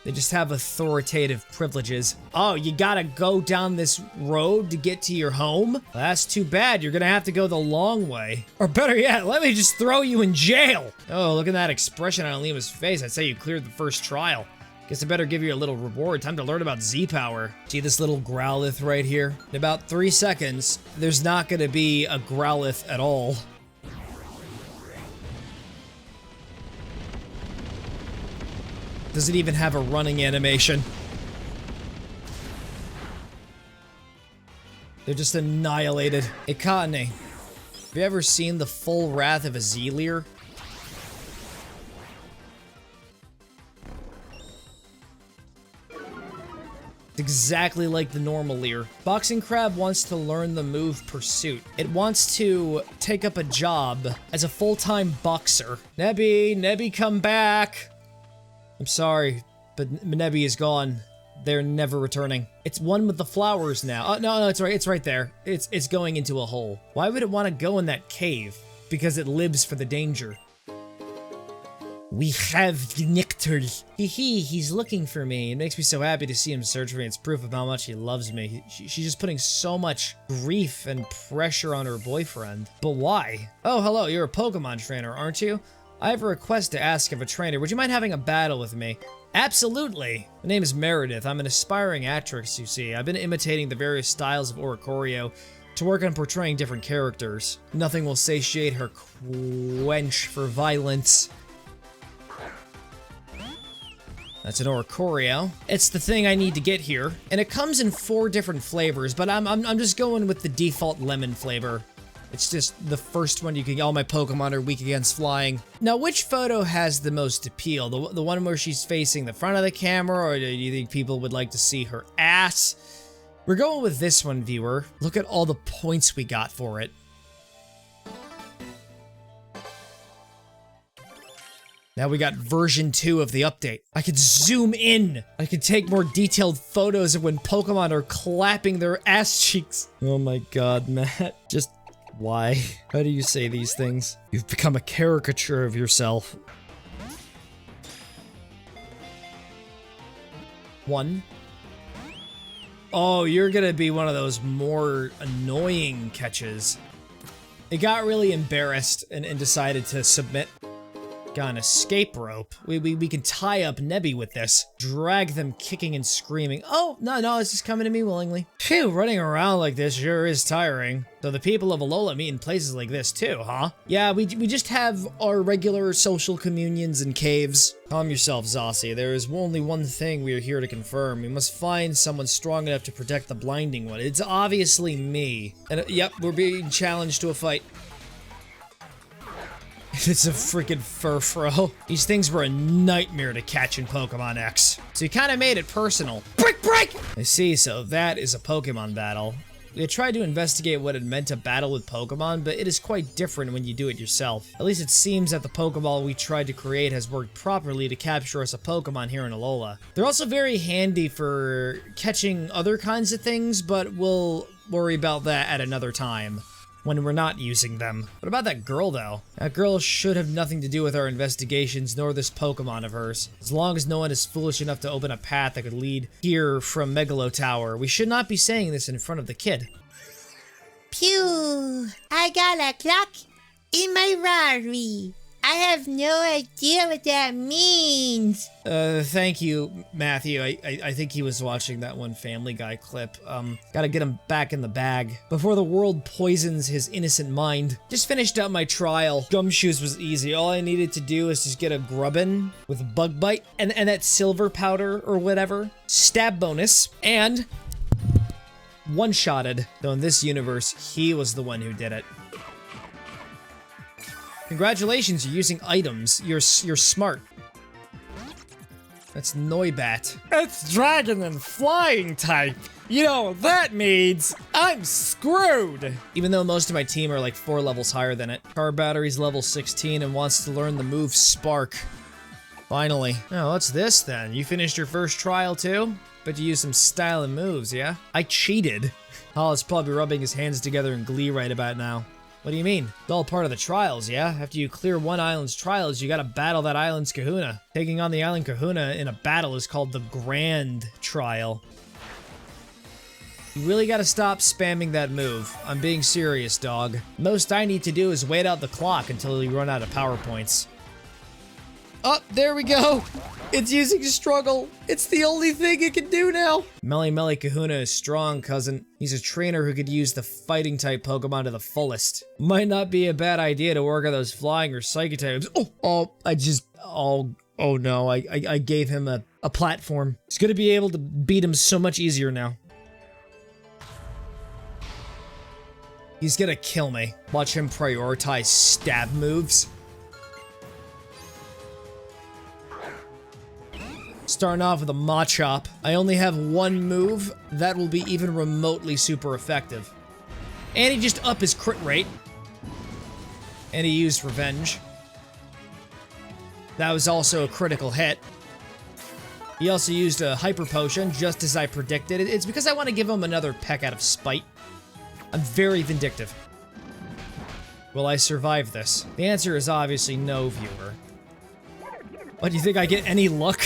They just have authoritative privileges. Oh, you gotta go down this road to get to your home? Well, that's too bad. You're gonna have to go the long way. Or better yet, let me just throw you in jail. Oh, look at that expression on Lima's face. I'd say you cleared the first trial. Guess I better give you a little reward. Time to learn about Z-Power. See this little Growlithe right here? In about 3 seconds, there's not gonna be a Growlithe at all. Does it even have a running animation? They're just annihilated. Ikane, have you ever seen the full wrath of a Z-Leer? It's exactly like the normal Leer. Boxing Crab wants to learn the move Pursuit. It wants to take up a job as a full-time boxer. Nebby, come back! I'm sorry, but Nebby is gone. They're never returning. It's one with the flowers now. Oh, no, it's right. It's right there. It's going into a hole. Why would it want to go in that cave? Because it lives for the danger. We have the nectar. He's looking for me. It makes me so happy to see him search for me. It's proof of how much he loves me. She's just putting so much grief and pressure on her boyfriend. But why? Oh, hello. You're a Pokemon trainer, aren't you? I have a request to ask of a trainer. Would you mind having a battle with me? Absolutely! My name is Meredith. I'm an aspiring actress, you see. I've been imitating the various styles of Oricorio to work on portraying different characters. Nothing will satiate her quench for violence. That's an Oricorio. It's the thing I need to get here. And it comes in 4 different flavors, but I'm just going with the default lemon flavor. It's just the first one you can get. All my Pokemon are weak against flying. Now, which photo has the most appeal? The one where she's facing the front of the camera, or do you think people would like to see her ass? We're going with this one, viewer. Look at all the points we got for it. Now we got version 2 of the update. I could zoom in. I could take more detailed photos of when Pokemon are clapping their ass cheeks. Oh my god, Matt. Just... why? How do you say these things? You've become a caricature of yourself. 1. Oh, you're gonna be one of those more annoying catches. It got really embarrassed and decided to submit. Got an escape rope. We can tie up Nebby with this. Drag them kicking and screaming. Oh, no, it's just coming to me willingly. Phew, running around like this sure is tiring. So the people of Alola meet in places like this too, huh? Yeah, we just have our regular social communions and caves. Calm yourself, Zazie. There is only one thing we are here to confirm. We must find someone strong enough to protect the blinding one. It's obviously me. And yep, we're being challenged to a fight. It's a freaking Furfro. These things were a nightmare to catch in Pokemon X. So you kind of made it personal. Break! I see, so that is a Pokemon battle. We had tried to investigate what it meant to battle with Pokemon, but it is quite different when you do it yourself. At least it seems that the Pokeball we tried to create has worked properly to capture us a Pokemon here in Alola. They're also very handy for catching other kinds of things, but we'll worry about that at another time. when we're not using them. What about that girl, though? That girl should have nothing to do with our investigations, nor this Pokemon of hers. As long as no one is foolish enough to open a path that could lead here from Megalo Tower, we should not be saying this in front of the kid. Phew, I got a clock in my Rari. I have no idea what that means. Thank you, Matthew. I think he was watching that one Family Guy clip. Gotta get him back in the bag before the world poisons his innocent mind. Just finished up my trial. Gumshoes was easy. All I needed to do is just get a Grubbin with Bug Bite and that silver powder or whatever. Stab bonus and one-shotted. Though in this universe, he was the one who did it. Congratulations, you're using items. You're smart. That's Noibat. It's dragon and flying type. You know what that means? I'm screwed! Even though most of my team are like 4 levels higher than it. Car battery's level 16 and wants to learn the move Spark. Finally. Oh, what's this then? You finished your first trial too? But you used some style and moves, yeah? I cheated. Hollis probably rubbing his hands together in glee right about now. What do you mean? It's all part of the trials, yeah? After you clear one island's trials, you gotta battle that island's kahuna. Taking on the island kahuna in a battle is called the Grand Trial. You really gotta stop spamming that move. I'm being serious, dog. Most I need to do is wait out the clock until you run out of power points. Oh, there we go! It's using Struggle. It's the only thing it can do now. Melly Kahuna is strong, cousin. He's a trainer who could use the fighting type Pokemon to the fullest. Might not be a bad idea to work on those flying or psychic types. Oh no, I gave him a platform. He's gonna be able to beat him so much easier now. He's gonna kill me. Watch him prioritize stab moves. Starting off with a Machop. I only have one move that will be even remotely super effective. And he just upped his crit rate. And he used Revenge. That was also a critical hit. He also used a Hyper Potion, just as I predicted. It's because I want to give him another peck out of spite. I'm very vindictive. Will I survive this? The answer is obviously no, viewer. What, do you think I get any luck?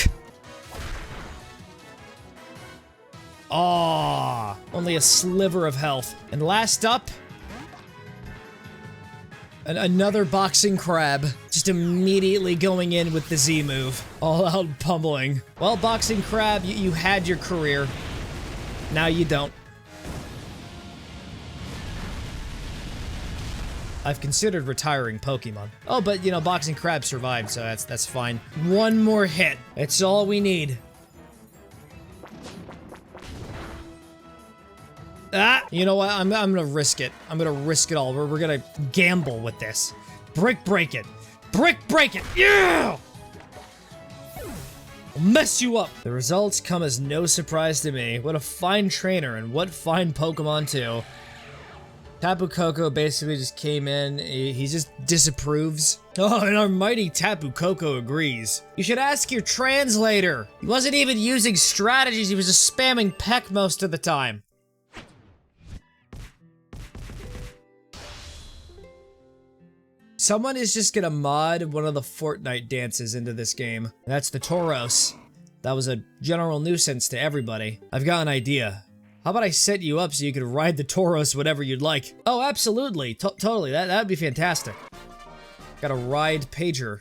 Aww, only a sliver of health. And last up, another Boxing Crab. Just immediately going in with the Z move. All out pummeling. Well, Boxing Crab, you had your career. Now you don't. I've considered retiring Pokemon. Oh, but you know, Boxing Crab survived, so that's fine. One more hit. It's all we need. Ah, you know what? I'm gonna risk it. I'm gonna risk it all. We're gonna gamble with this. Brick break it. Brick break it. Yeah! I'll mess you up. The results come as no surprise to me. What a fine trainer and what fine Pokemon too. Tapu Koko basically just came in. He just disapproves. Oh, and our mighty Tapu Koko agrees. You should ask your translator. He wasn't even using strategies. He was just spamming Peck most of the time. Someone is just gonna mod one of the Fortnite dances into this game. That's the Tauros. That was a general nuisance to everybody. I've got an idea. How about I set you up so you can ride the Tauros whatever you'd like? Oh, absolutely. Totally. That would be fantastic. Got a ride pager.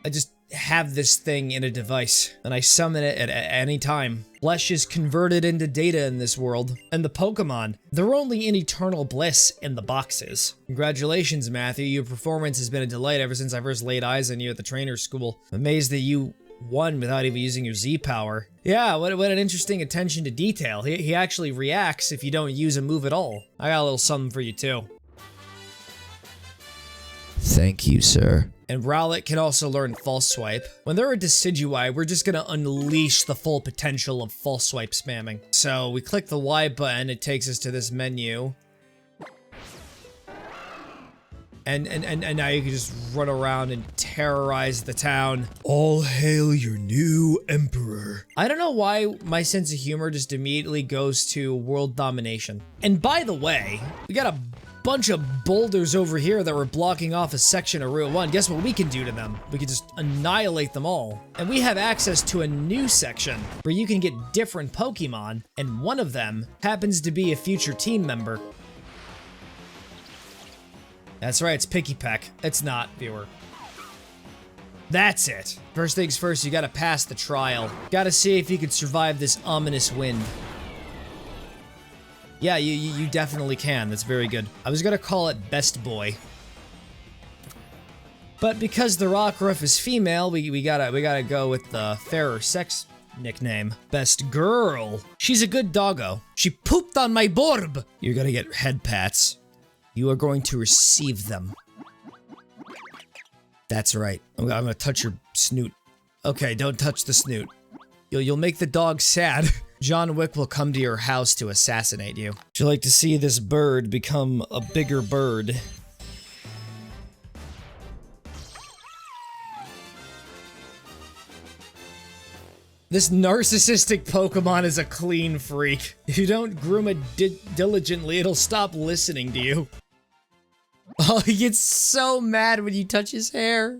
I just have this thing in a device, and I summon it at any time. Flesh is converted into data in this world, and the Pokemon, they're only in eternal bliss in the boxes. Congratulations, Matthew. Your performance has been a delight ever since I first laid eyes on you at the trainer's school. I'm amazed that you won without even using your Z power. Yeah, what an interesting attention to detail. He actually reacts if you don't use a move at all. I got a little something for you too. Thank you, sir. And Rowlet can also learn False Swipe. When they're a Decidueye, we're just gonna unleash the full potential of False Swipe spamming. So we click the Y button, it takes us to this menu. And now you can just run around and terrorize the town. All hail your new emperor. I don't know why my sense of humor just immediately goes to world domination. And by the way, we got a bunch of boulders over here that were blocking off a section of Route 1. Guess what we can do to them? We can just annihilate them all. And we have access to a new section where you can get different Pokemon, and one of them happens to be a future team member. That's right, it's Picky Peck. It's not, viewer. That's it. First things first, you gotta pass the trial. Gotta see if you could survive this ominous wind. Yeah, you definitely can. That's very good. I was gonna call it Best Boy. But because the Rockruff is female, we gotta go with the fairer sex nickname. Best Girl. She's a good doggo. She pooped on my borb! You're gonna get head pats. You are going to receive them. That's right. I'm gonna touch your snoot. Okay, don't touch the snoot. You'll make the dog sad. John Wick will come to your house to assassinate you. Would you like to see this bird become a bigger bird? This narcissistic Pokemon is a clean freak. If you don't groom it diligently, it'll stop listening to you. Oh, he gets so mad when you touch his hair.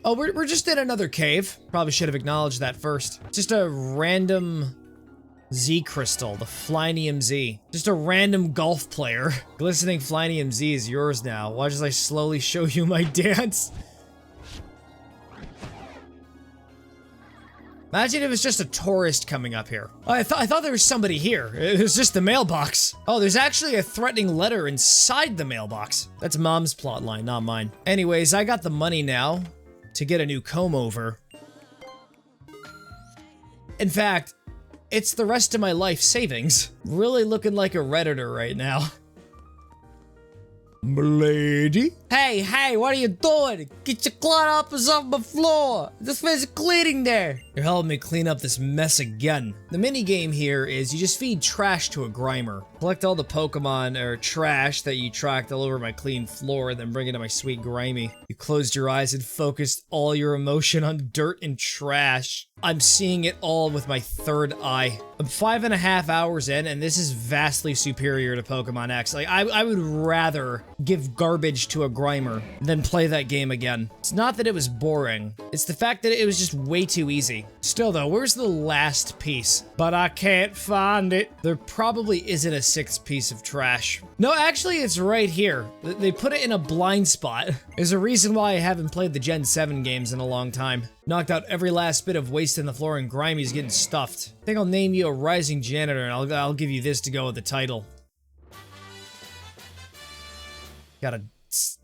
Oh, we're just in another cave. Probably should have acknowledged that first. Just a random Z crystal, the Flynium Z. Just a random golf player. Glistening Flynium Z is yours now. Watch as I slowly show you my dance. Imagine if it was just a tourist coming up here. Oh, I thought there was somebody here. It was just the mailbox. Oh, there's actually a threatening letter inside the mailbox. That's Mom's plotline, not mine. Anyways, I got the money now to get a new comb over. In fact, it's the rest of my life savings. Really looking like a Redditor right now. Milady? Hey, what are you doing? Get your clod-hoppers off my floor. This place is cleaning there. You're helping me clean up this mess again. The minigame here is you just feed trash to a Grimer. Collect all the Pokemon or trash that you tracked all over my clean floor, then bring it to my sweet Grimy. You closed your eyes and focused all your emotion on dirt and trash. I'm seeing it all with my third eye. I'm 5.5 hours in, and this is vastly superior to Pokemon X. Like, I would rather give garbage to a Grimer than play that game again. It's not that it was boring. It's the fact that it was just way too easy. Still though, where's the last piece? But I can't find it. There probably isn't a sixth piece of trash. No, actually, it's right here. They put it in a blind spot. There's a reason why I haven't played the Gen 7 games in a long time. Knocked out every last bit of waste in the floor and Grimy's getting stuffed. I think I'll name you a Rising Janitor and I'll give you this to go with the title. Got a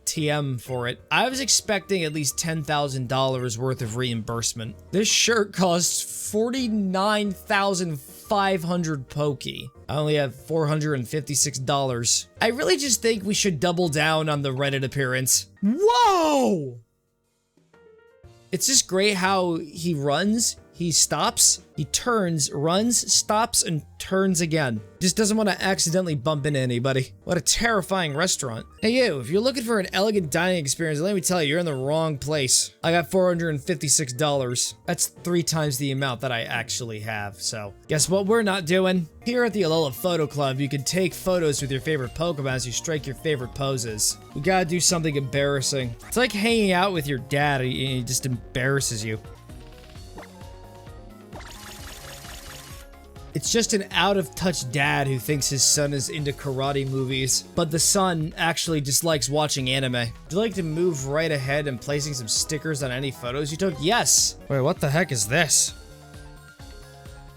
TM for it. I was expecting at least $10,000 worth of reimbursement. This shirt costs 49,500 Poke. I only have $456. I really just think we should double down on the Reddit appearance. Whoa! It's just great how he runs, he stops, he turns, runs, stops, and turns again. Just doesn't want to accidentally bump into anybody. What a terrifying restaurant. Hey you, if you're looking for an elegant dining experience, let me tell you, you're in the wrong place. I got $456. That's 3 times the amount that I actually have, so guess what we're not doing? Here at the Alola Photo Club, you can take photos with your favorite Pokemon as you strike your favorite poses. We gotta do something embarrassing. It's like hanging out with your dad, and he just embarrasses you. It's just an out-of-touch dad who thinks his son is into karate movies, but the son actually just likes watching anime. Would you like to move right ahead and placing some stickers on any photos you took? Yes! Wait, what the heck is this?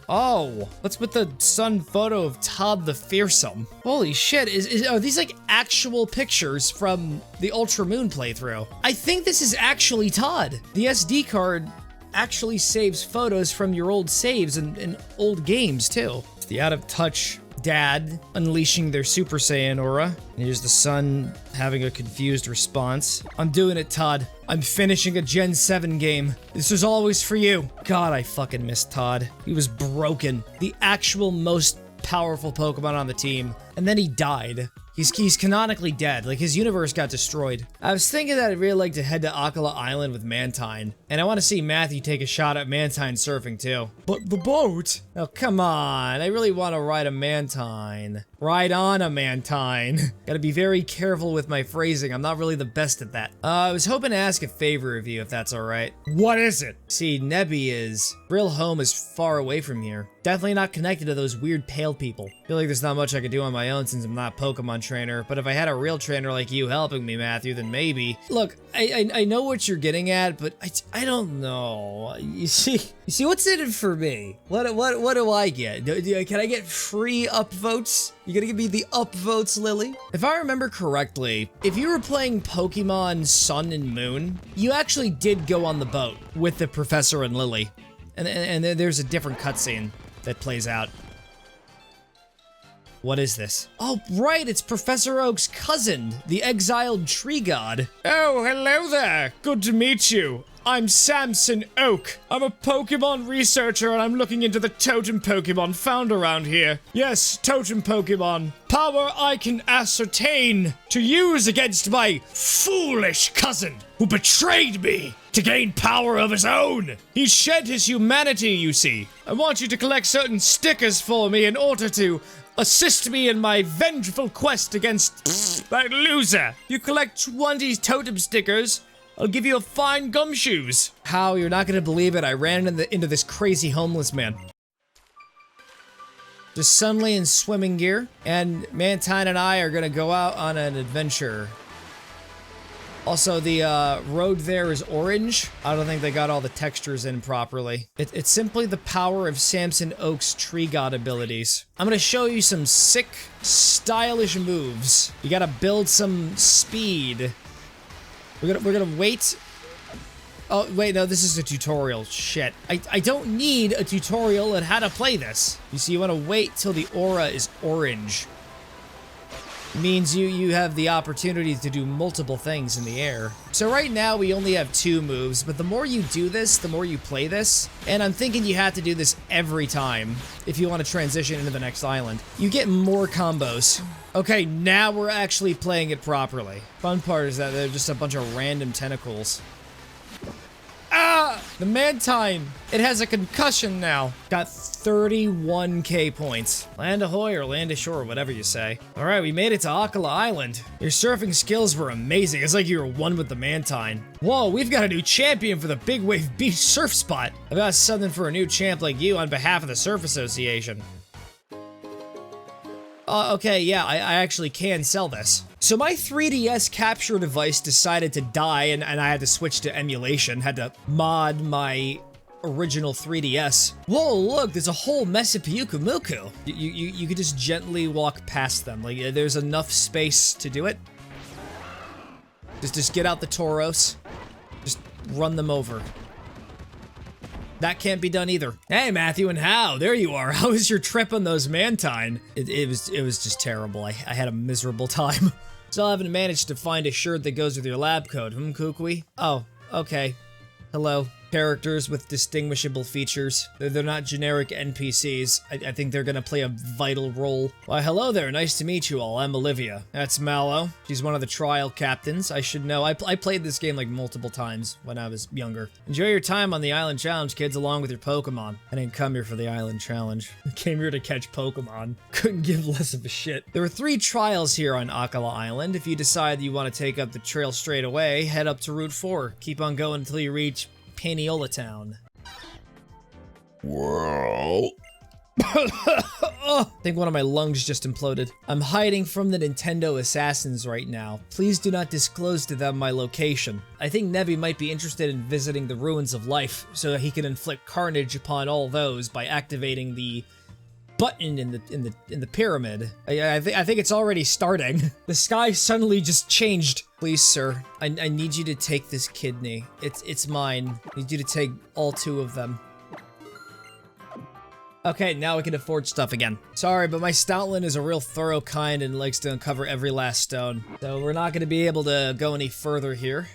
Oh, what's with the son photo of Todd the Fearsome? Holy shit, are these like actual pictures from the Ultra Moon playthrough? I think this is actually Todd. The SD card actually saves photos from your old saves and old games too. It's the out-of-touch dad unleashing their Super Saiyan aura. And here's the son having a confused response. I'm doing it, Todd. I'm finishing a Gen 7 game. This was always for you. God, I fucking miss Todd. He was broken. The actual most powerful Pokemon on the team, and then he died. He's canonically dead, like his universe got destroyed. I was thinking that I'd really like to head to Akala Island with Mantine, and I want to see Matthew take a shot at Mantine surfing too. But the boat? Oh, come on, I really want to ride a Mantine. Ride on a Mantine. Gotta be very careful with my phrasing, I'm not really the best at that. I was hoping to ask a favor of you if that's alright. What is it? See, Nebby's real home is far away from here. Definitely not connected to those weird pale people. Feel like there's not much I could do on my own since I'm not a Pokemon trainer, but if I had a real trainer like you helping me, Matthew, then maybe. Look, I know what you're getting at, but I don't know. You see what's in it for me? What do I get? Can I get free upvotes? You gonna give me the upvotes, Lily? If I remember correctly, if you were playing Pokemon Sun and Moon, you actually did go on the boat with the Professor and Lily. And there's a different cutscene that plays out. What is this? Oh, right, it's Professor Oak's cousin, the exiled tree god. Oh, hello there. Good to meet you. I'm Samson Oak. I'm a Pokemon researcher and I'm looking into the totem Pokemon found around here. Yes, totem Pokemon. Power I can ascertain to use against my foolish cousin who betrayed me to gain power of his own. He shed his humanity, you see. I want you to collect certain stickers for me in order to assist me in my vengeful quest against that loser. You collect 20 totem stickers, I'll give you a fine gumshoes. How? You're not gonna believe it. I ran into this crazy homeless man. Just suddenly in swimming gear, and Mantine and I are gonna go out on an adventure. Also, the road there is orange. I don't think they got all the textures in properly. It's simply the power of Samson Oak's tree god abilities. I'm gonna show you some sick, stylish moves. You gotta build some speed. We're gonna wait. Oh, wait, no, this is a tutorial. Shit. I don't need a tutorial on how to play this. You see, you wanna wait till the aura is orange. Means you have the opportunity to do multiple things in the air. So right now we only have 2 moves, but the more you do this, the more you play this, and I'm thinking you have to do this every time if you want to transition into the next island. You get more combos. Okay, now we're actually playing it properly. Fun part is that they're just a bunch of random tentacles. Ah! The Mantine! It has a concussion now. Got 31k points. Land ahoy or land ashore, whatever you say. Alright, we made it to Akala Island. Your surfing skills were amazing. It's like you were one with the Mantine. Whoa, we've got a new champion for the Big Wave Beach surf spot. I've got something for a new champ like you on behalf of the Surf Association. Okay, yeah, I actually can sell this. So my 3DS capture device decided to die and I had to switch to emulation, had to mod my original 3DS. Whoa, look, there's a whole mess of Pyukumuku. You could just gently walk past them. Like, there's enough space to do it. Just get out the Tauros. Just run them over. That can't be done either. Hey, Matthew and How, there you are. How was your trip on those Mantine? It was just terrible. I had a miserable time. Still haven't managed to find a shirt that goes with your lab coat, Kukui? Oh, okay. Hello. Characters with distinguishable features. They're not generic NPCs. I think they're gonna play a vital role. Why, hello there. Nice to meet you all. I'm Olivia. That's Mallow. She's one of the trial captains. I should know. I played this game like multiple times when I was younger. Enjoy your time on the Island Challenge, kids, along with your Pokemon. I didn't come here for the Island Challenge. I came here to catch Pokemon. Couldn't give less of a shit. There are 3 trials here on Akala Island. If you decide you want to take up the trail straight away, head up to Route 4. Keep on going until you reach Paniola Town. Whoa. I think one of my lungs just imploded. I'm hiding from the Nintendo assassins right now. Please do not disclose to them my location. I think Nebby might be interested in visiting the ruins of life, so that he can inflict carnage upon all those by activating the button in the pyramid. I think it's already starting. The sky suddenly just changed. Please, sir, I need you to take this kidney. It's mine. I need you to take all 2 of them. Okay, now we can afford stuff again. Sorry, but my Stoutland is a real thorough kind and likes to uncover every last stone. So we're not gonna be able to go any further here.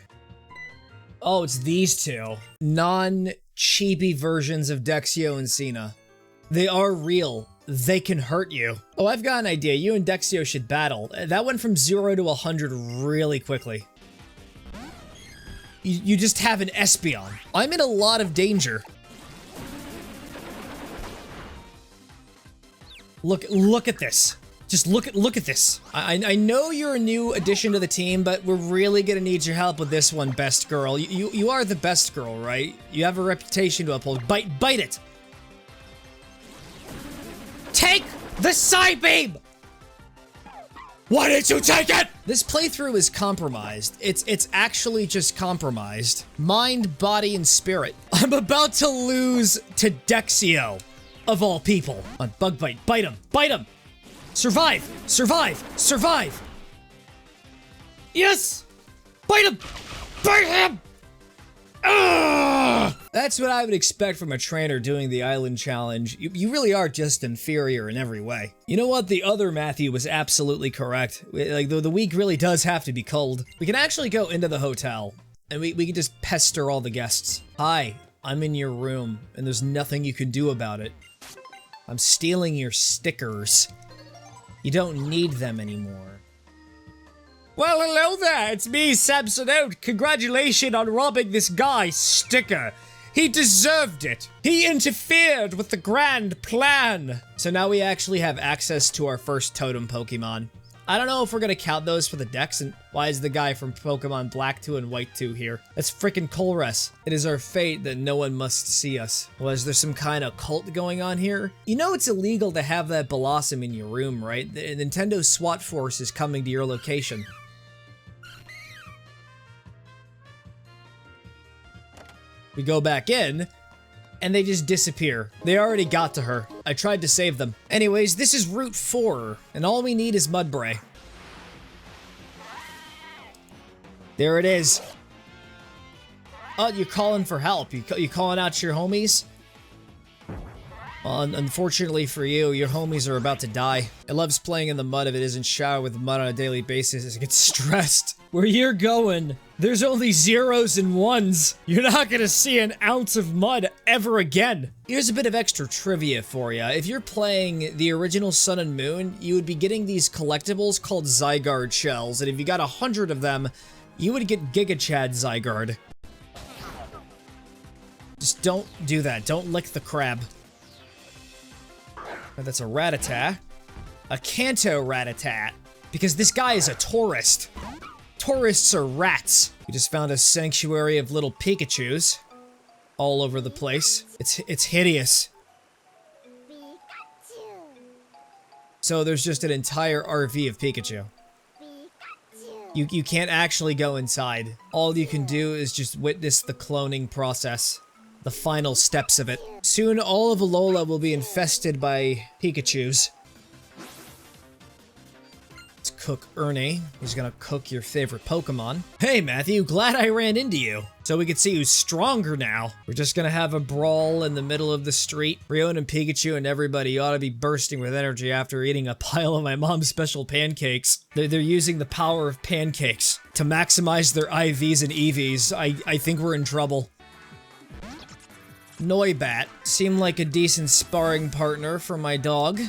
Oh, it's these 2. Non-cheapy versions of Dexio and Cena. They are real. They can hurt you. Oh, I've got an idea. You and Dexio should battle. That went from 0 to 100 really quickly. You just have an Espeon. I'm in a lot of danger. Look at this. Just look at this. I know you're a new addition to the team, but we're really gonna need your help with this one, best girl. You are the best girl, right? You have a reputation to uphold. Bite it! Take the Psybeam! Why did you take it? This playthrough is compromised. It's actually just compromised. Mind, body, and spirit. I'm about to lose to Dexio, of all people. On Bug Bite, bite him, bite him! Survive, survive, survive! Yes! Bite him! Bite him! Ugh! That's what I would expect from a trainer doing the island challenge. You really are just inferior in every way. You know what? The other Matthew was absolutely correct. Like, the week really does have to be cold. We can actually go into the hotel, and we can just pester all the guests. Hi, I'm in your room, and there's nothing you can do about it. I'm stealing your stickers. You don't need them anymore. Well, hello there, it's me, Samson Oat. Congratulations on robbing this guy's sticker. He deserved it. He interfered with the grand plan. So now we actually have access to our first totem Pokemon. I don't know if we're gonna count those for the decks, and why is the guy from Pokemon Black 2 and White 2 here? That's frickin' Colress. It is our fate that no one must see us. Well, is there some kind of cult going on here? You know it's illegal to have that Blossom in your room, right? The Nintendo SWAT force is coming to your location. We go back in, and they just disappear. They already got to her. I tried to save them. Anyways, this is Route 4, and all we need is Mudbray. There it is. Oh, you're calling for help. You calling out your homies? Well, unfortunately for you, your homies are about to die. It loves playing in the mud if it isn't showered with mud on a daily basis. It gets stressed. Where you're going, there's only zeros and ones. You're not gonna see an ounce of mud ever again. Here's a bit of extra trivia for you. If you're playing the original Sun and Moon, you would be getting these collectibles called Zygarde shells, and if you got 100 of them, you would get Giga Chad Zygarde. Just don't do that. Don't lick the crab. Oh, that's a Rattata. A Kanto Rattata. Because this guy is a tourist. Tourists are rats. We just found a sanctuary of little Pikachus all over the place. It's hideous. So there's just an entire RV of Pikachu. You can't actually go inside. All you can do is just witness the cloning process. The final steps of it. Soon all of Alola will be infested by Pikachus. Let's cook Ernie. He's gonna cook your favorite Pokemon. Hey Matthew, glad I ran into you. So we can see who's stronger now. We're just gonna have a brawl in the middle of the street. Rion and Pikachu and everybody ought to be bursting with energy after eating a pile of my mom's special pancakes. They're using the power of pancakes to maximize their IVs and EVs. I think we're in trouble. Noibat seemed like a decent sparring partner for my dog.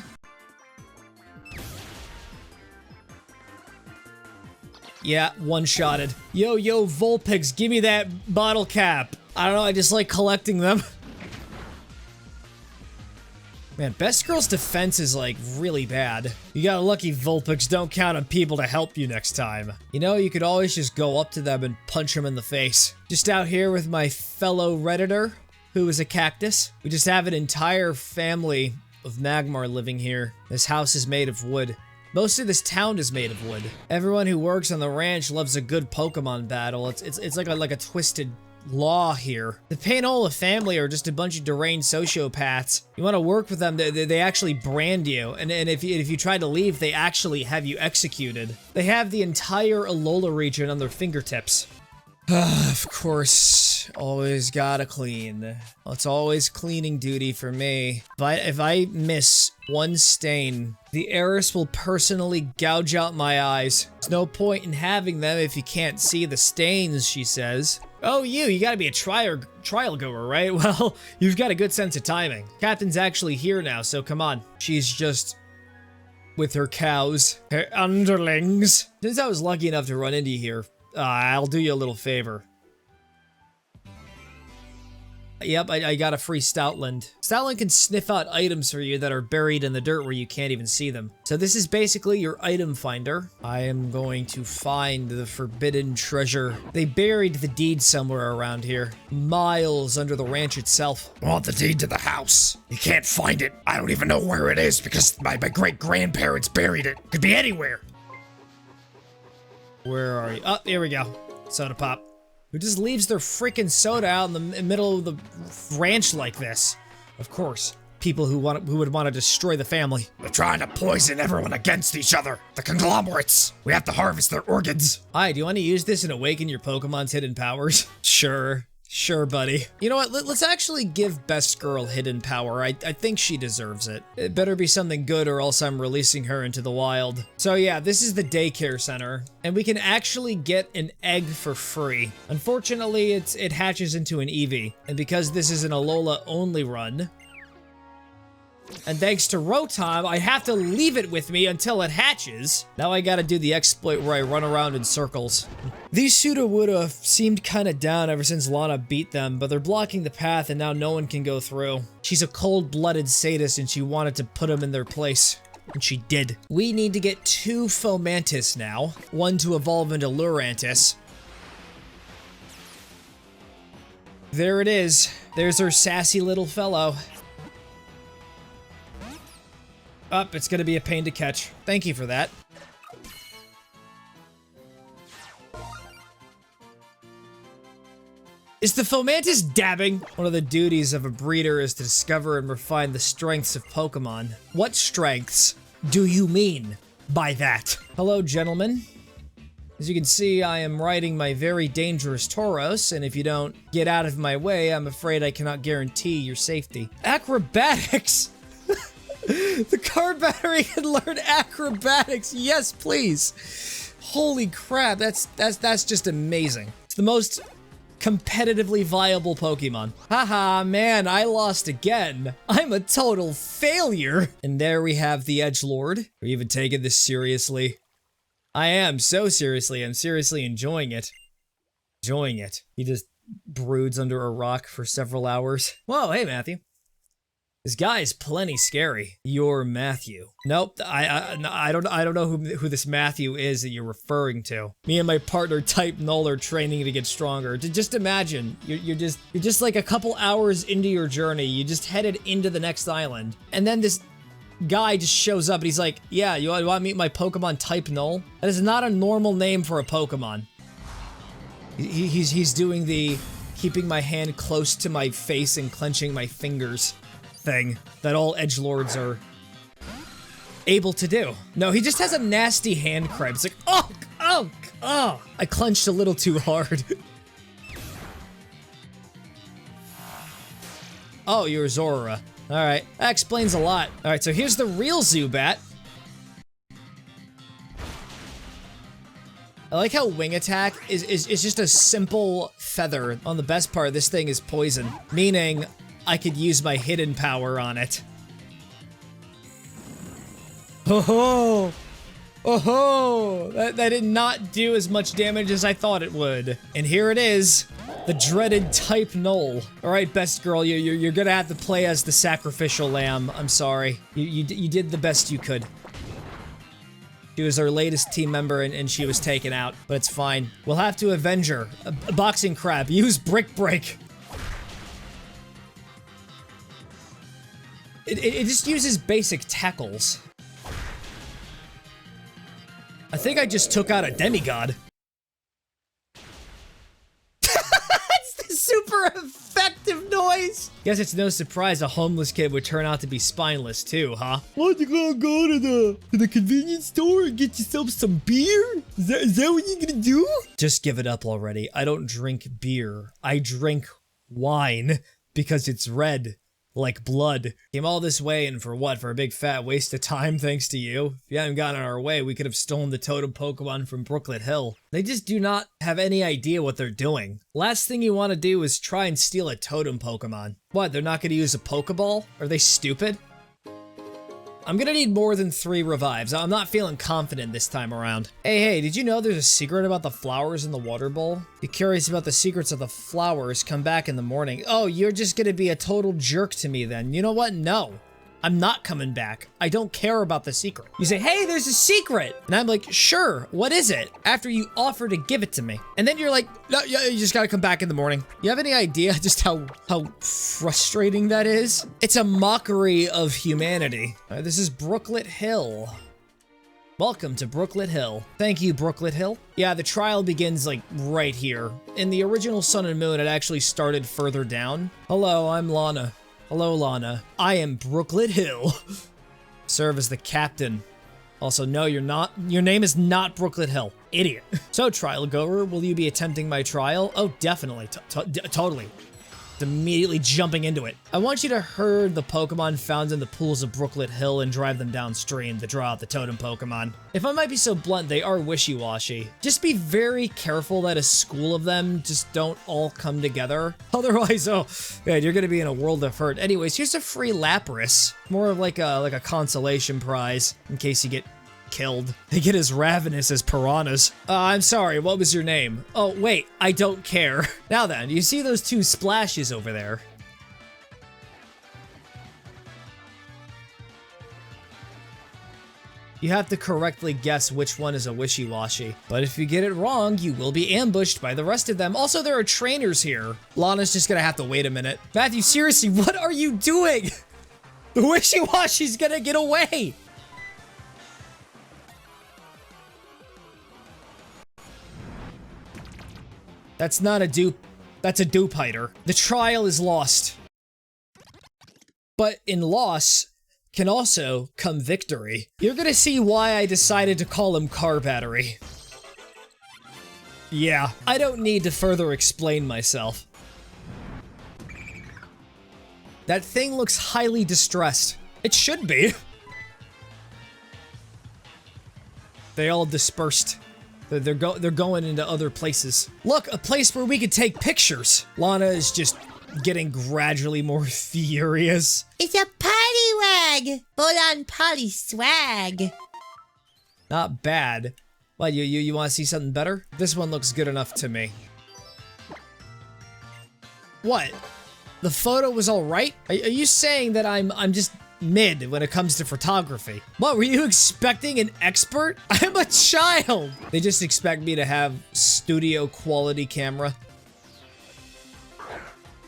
Yeah, one-shotted. Yo, Vulpix, give me that bottle cap. I don't know, I just like collecting them. Man, Best Girl's defense is, like, really bad. You got a lucky Vulpix, don't count on people to help you next time. You know, you could always just go up to them and punch them in the face. Just out here with my fellow Redditor, who is a cactus. We just have an entire family of Magmar living here. This house is made of wood. Most of this town is made of wood. Everyone who works on the ranch loves a good Pokemon battle. It's like a twisted law here. The Painola family are just a bunch of deranged sociopaths. You want to work with them, they actually brand you, and if you try to leave, they actually have you executed. They have the entire Alola region on their fingertips. Of course, always gotta clean. Well, it's always cleaning duty for me. If I miss one stain, the heiress will personally gouge out my eyes. There's no point in having them if you can't see the stains, she says. Oh, you gotta be a trial goer, right? Well, you've got a good sense of timing. Captain's actually here now, so come on. She's just with her cows, her underlings. Since I was lucky enough to run into you here, I'll do you a little favor. Yep, I got a free Stoutland. Stoutland can sniff out items for you that are buried in the dirt where you can't even see them. So this is basically your item finder. I am going to find the forbidden treasure. They buried the deed somewhere around here, miles under the ranch itself. I want the deed to the house. You can't find it. I don't even know where it is because my great-grandparents buried it. Could be anywhere. Where are you? Oh, here we go. Soda pop. Who just leaves their freaking soda out in the middle of the ranch like this? Of course, people who would want to destroy the family. They're trying to poison everyone against each other. The conglomerates. We have to harvest their organs. Hi, do you want to use this and awaken your Pokemon's hidden powers? Sure, buddy. You know what? Let's actually give Best Girl hidden power. I think she deserves it. It better be something good or else I'm releasing her into the wild. So yeah, this is the daycare center, and we can actually get an egg for free. Unfortunately, it hatches into an Eevee, and because this is an Alola only run, and thanks to Rotom, I have to leave it with me until it hatches. Now I gotta do the exploit where I run around in circles. These Sudowoodo seemed kinda down ever since Lana beat them, but they're blocking the path and now no one can go through. She's a cold-blooded sadist and she wanted to put them in their place. And she did. We need to get 2 Fomantis now. One to evolve into Lurantis. There it is. There's our sassy little fellow. It's gonna be a pain to catch. Thank you for that. Is the Fomantis dabbing? One of the duties of a breeder is to discover and refine the strengths of Pokemon. What strengths do you mean by that? Hello, gentlemen. As you can see, I am riding my very dangerous Tauros, and if you don't get out of my way, I'm afraid I cannot guarantee your safety. Acrobatics! The car battery can learn acrobatics. Yes, please. Holy crap, that's just amazing. It's the most competitively viable Pokemon. Haha, man, I lost again. I'm a total failure. And there we have the Edgelord. Are you even taking this seriously? I am, so seriously. I'm seriously enjoying it. He just broods under a rock for several hours. Whoa, hey, Matthew. This guy is plenty scary. You're Matthew. Nope, I don't know who this Matthew is that you're referring to. Me and my partner Type Null are training to get stronger. Just imagine, you're just like a couple hours into your journey. You just headed into the next island, and then this guy just shows up and he's like, "Yeah, you want to meet my Pokemon Type Null?" That is not a normal name for a Pokemon. He's doing the keeping my hand close to my face and clenching my fingers thing that all edgelords are able to do. No, he just has a nasty hand cramp. It's like, oh, I clenched a little too hard. Oh, you're Zorora. All right, that explains a lot. All right, so here's the real Zubat. I like how wing attack is just a simple feather. On the best part, this thing is poison, meaning I could use my hidden power on it. Oh ho! That did not do as much damage as I thought it would. And here it is, the dreaded Type Null. All right, Best Girl, you're gonna have to play as the sacrificial lamb. I'm sorry. You did the best you could. She was our latest team member and she was taken out, but it's fine. We'll have to avenge her. A boxing crab, use Brick Break. It just uses basic tackles. I think I just took out a demigod. That's the super effective noise! Guess it's no surprise a homeless kid would turn out to be spineless too, huh? Why don't you go to the convenience store and get yourself some beer? Is that what you're gonna do? Just give it up already. I don't drink beer. I drink wine because it's red. like blood. Came all this way and for what? For a big fat waste of time thanks to you? If you hadn't gotten in our way, we could have stolen the totem Pokemon from Brooklet Hill. They just do not have any idea what they're doing. Last thing you want to do is try and steal a totem Pokemon. What, they're not going to use a Pokeball? Are they stupid? I'm gonna need more than 3 revives. I'm not feeling confident this time around. Hey, did you know there's a secret about the flowers in the water bowl? If you're curious about the secrets of the flowers, come back in the morning. Oh, you're just gonna be a total jerk to me then. You know what? No. I'm not coming back. I don't care about the secret. You say, hey, there's a secret. And I'm like, sure, what is it? After you offer to give it to me. And then you're like, no, you just gotta come back in the morning. You have any idea just how frustrating that is? It's a mockery of humanity. This is Brooklet Hill. Welcome to Brooklet Hill. Thank you, Brooklet Hill. Yeah, the trial begins like right here. In the original Sun and Moon, it actually started further down. Hello, I'm Lana. Hello, Lana. I am Brooklet Hill. Serve as the captain. Also, no, you're not. Your name is not Brooklet Hill. Idiot. So, trial goer, will you be attempting my trial? Oh, definitely. Totally. Immediately jumping into it. I want you to herd the Pokemon found in the pools of Brooklet Hill and drive them downstream to draw out the totem Pokemon. If I might be so blunt, they are wishy-washy. Just be very careful that a school of them just don't all come together. Otherwise, oh, man, you're gonna be in a world of hurt. Anyways, here's a free Lapras. More of like a consolation prize in case you get killed. They get as ravenous as piranhas. I'm sorry, what was your name? Oh, wait, I don't care. Now then, you see those 2 splashes over there? You have to correctly guess which one is a wishy-washy. But if you get it wrong, you will be ambushed by the rest of them. Also, there are trainers here. Lana's just gonna have to wait a minute. Matthew, seriously, what are you doing? The wishy-washy's gonna get away. That's not a dupe. That's a dupe hider. The trial is lost. But in loss can also come victory. You're gonna see why I decided to call him Car Battery. Yeah, I don't need to further explain myself. That thing looks highly distressed. It should be. They all dispersed. They're going into other places. Look, a place where we could take pictures. Lana is just getting gradually more furious. It's a Poliwag, but on Poly swag. Not bad. What, you want to see something better? This one looks good enough to me. What? The photo was all right? Are you saying that I'm just mid when it comes to photography? What, were you expecting an expert? I'm a child! They just expect me to have studio quality camera.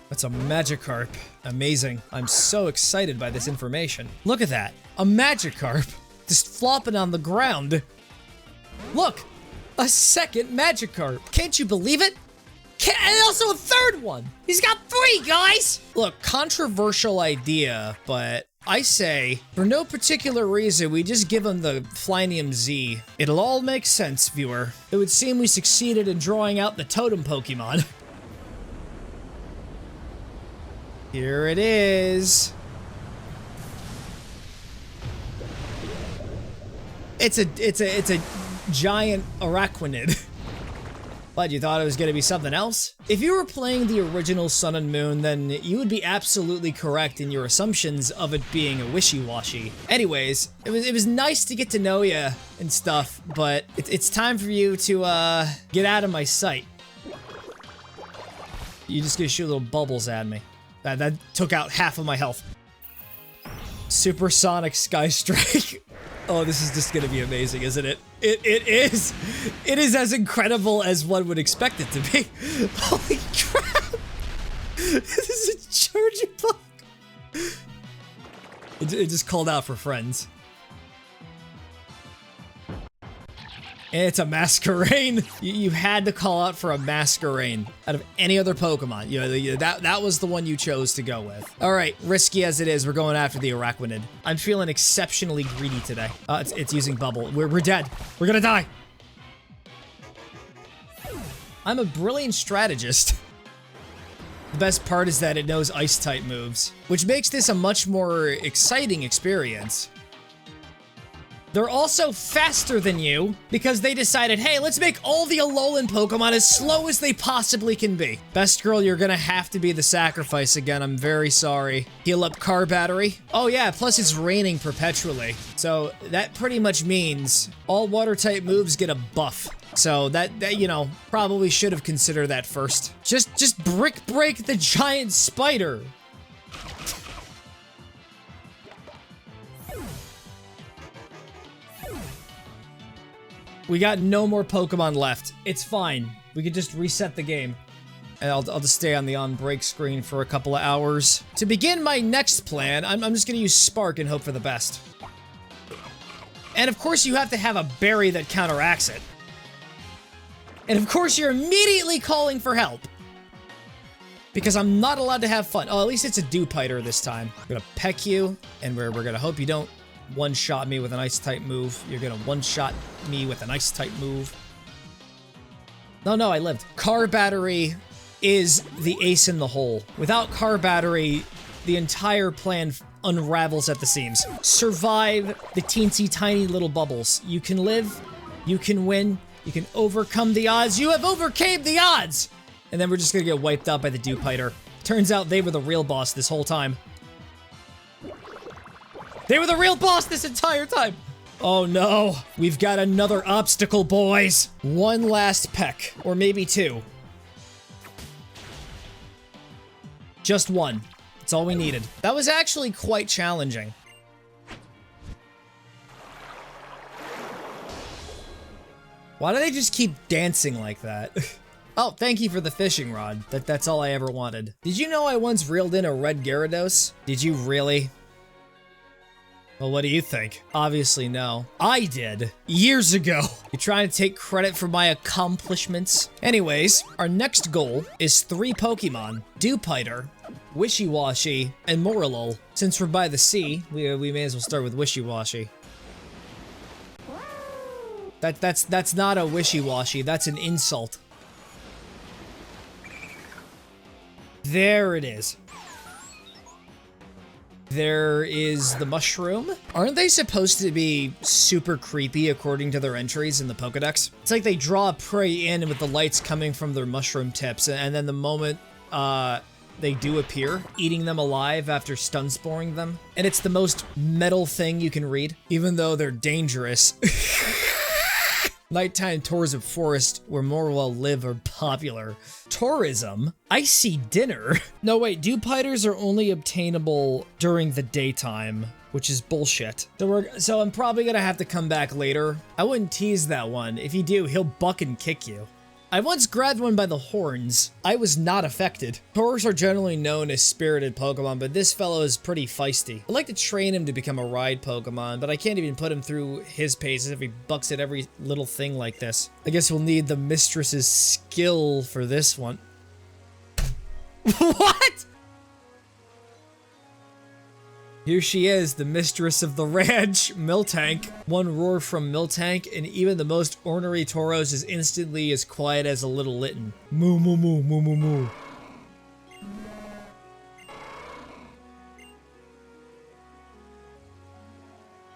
That's a Magikarp. Amazing. I'm so excited by this information. Look at that. A Magikarp. Just flopping on the ground. Look! A second Magikarp. Can't you believe it? And also a third one! He's got 3, guys! Look, controversial idea, but I say, for no particular reason, we just give him the Flynium Z. It'll all make sense, viewer. It would seem we succeeded in drawing out the totem Pokemon. Here it is. It's a giant Araquanid. What, you thought it was gonna be something else? If you were playing the original Sun and Moon, then you would be absolutely correct in your assumptions of it being a wishy-washy. Anyways, it was nice to get to know you and stuff, but it's time for you to get out of my sight. You just gonna shoot little bubbles at me. That took out half of my health. Supersonic Sky Strike. Oh, this is just gonna be amazing, isn't it? It is! It is as incredible as one would expect it to be. Holy crap! This is a charger bug! It just called out for friends. And it's a Masquerain. You had to call out for a Masquerain out of any other Pokemon. You know, that was the one you chose to go with. All right, risky as it is, we're going after the Araquanid. I'm feeling exceptionally greedy today. It's using Bubble. We're dead. We're gonna die. I'm a brilliant strategist. The best part is that it knows ice-type moves, which makes this a much more exciting experience. They're also faster than you because they decided, hey, let's make all the Alolan Pokemon as slow as they possibly can be. Best girl, you're gonna have to be the sacrifice again. I'm very sorry. Heal up car battery. Oh yeah, plus it's raining perpetually. So that pretty much means all water type moves get a buff. So that you know, probably should have considered that first. Just brick break the giant spider. We got no more Pokemon left. It's fine. We could just reset the game. And I'll just stay on the on-break screen for a couple of hours. To begin my next plan, I'm just gonna use Spark and hope for the best. And of course you have to have a berry that counteracts it. And of course you're immediately calling for help. Because I'm not allowed to have fun. Oh, at least it's a Dewpider this time. I'm gonna peck you, and we're gonna hope you don't one-shot me with an ice-type move. You're gonna one-shot me with an ice-type move. No, I lived. Car battery is the ace in the hole. Without car battery, the entire plan unravels at the seams. Survive the teensy tiny little bubbles. You can live, you can win, you can overcome the odds. You have overcame the odds! And then we're just gonna get wiped out by the Dewpider. Turns out they were the real boss this whole time. They were the real boss this entire time! Oh no, we've got another obstacle, boys! One last peck, or maybe two. Just one. That's all we needed. That was actually quite challenging. Why do they just keep dancing like that? Oh, thank you for the fishing rod. That's all I ever wanted. Did you know I once reeled in a red Gyarados? Did you really? Well, what do you think? Obviously no. I did. Years ago. You trying to take credit for my accomplishments? Anyways, our next goal is 3 Pokemon. Dewpider, Wishy-Washy, and Morlul. Since we're by the sea, we may as well start with Wishy-Washy. That's not a Wishy-Washy, that's an insult. There it is. There is the mushroom. Aren't they supposed to be super creepy according to their entries in the Pokedex? It's like they draw prey in with the lights coming from their mushroom tips, and then the moment they do appear, eating them alive after stun sporing them. And it's the most metal thing you can read, even though they're dangerous. Nighttime tours of forest where Morwell live are popular. Tourism? Icy dinner? No wait, Dewpiders are only obtainable during the daytime, which is bullshit. So I'm probably gonna have to come back later. I wouldn't tease that one. If you do, he'll buck and kick you. I once grabbed one by the horns. I was not affected. Taurus are generally known as spirited Pokemon, but this fellow is pretty feisty. I'd like to train him to become a ride Pokemon, but I can't even put him through his paces if he bucks at every little thing like this. I guess we'll need the mistress's skill for this one. What? Here she is, the mistress of the ranch, Miltank. One roar from Miltank, and even the most ornery Tauros is instantly as quiet as a little Litten. Moo moo moo moo moo moo.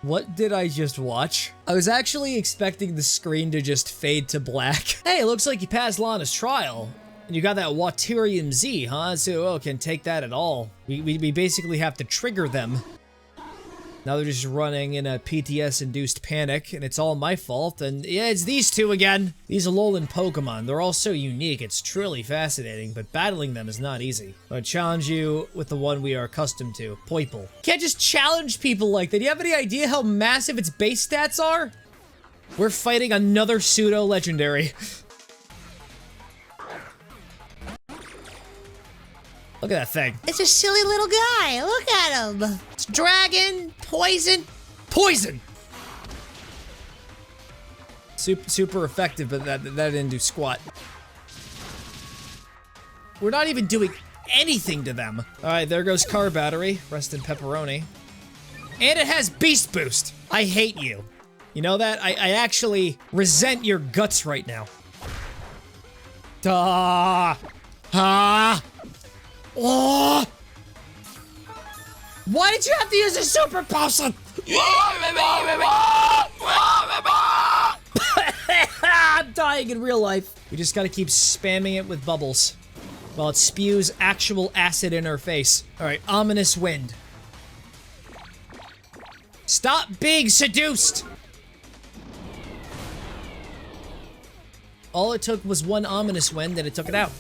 What did I just watch? I was actually expecting the screen to just fade to black. Hey, it looks like you passed Lana's trial. And you got that Waterium Z, huh? So, can take that at all. We basically have to trigger them. Now they're just running in a PTS-induced panic, and it's all my fault, and yeah, it's these two again! These Alolan Pokemon, they're all so unique, it's truly fascinating, but battling them is not easy. I challenge you with the one we are accustomed to, Poipole. Can't just challenge people like that. Do you have any idea how massive its base stats are? We're fighting another pseudo-legendary. Look at that thing. It's a silly little guy. Look at him. It's dragon, poison. Poison! Super effective, but that didn't do squat. We're not even doing anything to them. Alright, there goes car battery. Rest in pepperoni. And it has beast boost. I hate you. You know that? I actually resent your guts right now. Ah! Ah! Oh! Why did you have to use a super potion? I'm dying in real life. We just gotta keep spamming it with bubbles while it spews actual acid in our face. All right, ominous wind. Stop being seduced! All it took was one ominous wind and it took it out.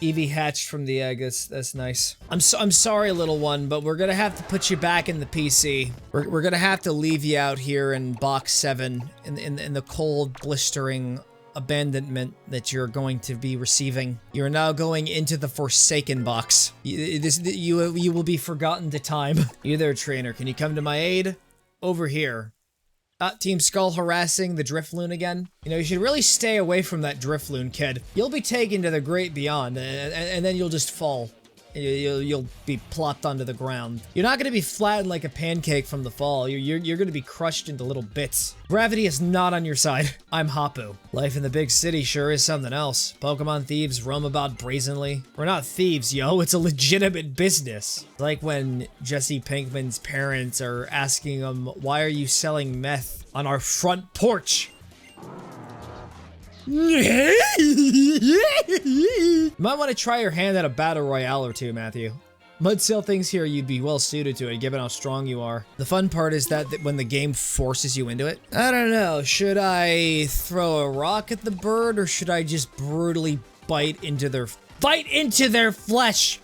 Eevee hatched from the egg. That's nice. I'm sorry, little one, but we're gonna have to put you back in the PC. We're gonna have to leave you out here in box 7 in the cold, blistering abandonment that you're going to be receiving. You're now going into the Forsaken box. You will be forgotten to time. You there, trainer? Can you come to my aid? Over here. Team Skull harassing the Drifloon again. You know, you should really stay away from that Drifloon, kid. You'll be taken to the great beyond, and then you'll just fall. You'll be plopped onto the ground. You're not gonna be flattened like a pancake from the fall. You're gonna be crushed into little bits. Gravity is not on your side. I'm Hapu. Life in the big city sure is something else. Pokemon thieves roam about brazenly. We're not thieves, yo. It's a legitimate business. Like when Jesse Pinkman's parents are asking him, why are you selling meth on our front porch? You might want to try your hand at a battle royale or two, Matthew. Mudsail thinks here you'd be well suited to it, given how strong you are. The fun part is that when the game forces you into it. I don't know, should I throw a rock at the bird, or should I just brutally bite into their flesh?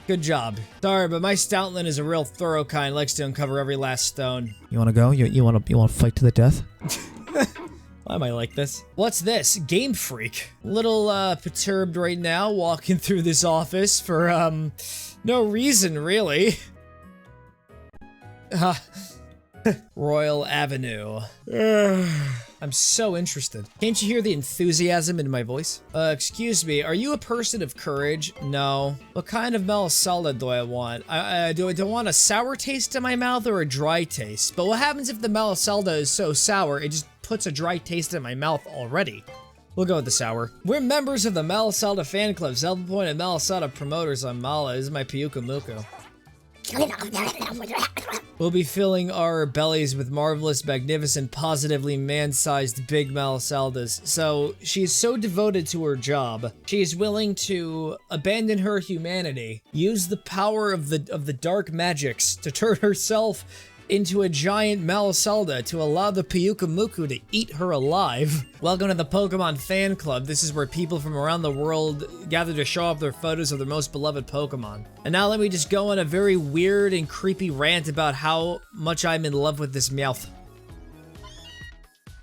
Good job. Sorry, but my Stoutland is a real thorough kind, likes to uncover every last stone. You wanna go? You wanna fight to the death? Why am I like this? What's this? Game Freak. Little, perturbed right now, walking through this office for, no reason, really. Royal Avenue. I'm so interested. Can't you hear the enthusiasm in my voice? Excuse me, are you a person of courage? No. What kind of Melisalda do I want? Do I want a sour taste in my mouth or a dry taste? But what happens if the Melisalda is so sour, it just puts a dry taste in my mouth already? We'll go with the sour. We're members of the Melisalda fan club. Self-appointed Melisalda promoters on Mala. This is my Pyukamuku. We'll be filling our bellies with marvelous, magnificent, positively man-sized big Melisaldas. So, she's so devoted to her job, she's willing to abandon her humanity, use the power of the dark magics to turn herself into a giant Melisalda to allow the Pyukamuku to eat her alive. Welcome to the Pokemon Fan Club. This is where people from around the world gather to show off their photos of their most beloved Pokemon. And now let me just go on a very weird and creepy rant about how much I'm in love with this Meowth.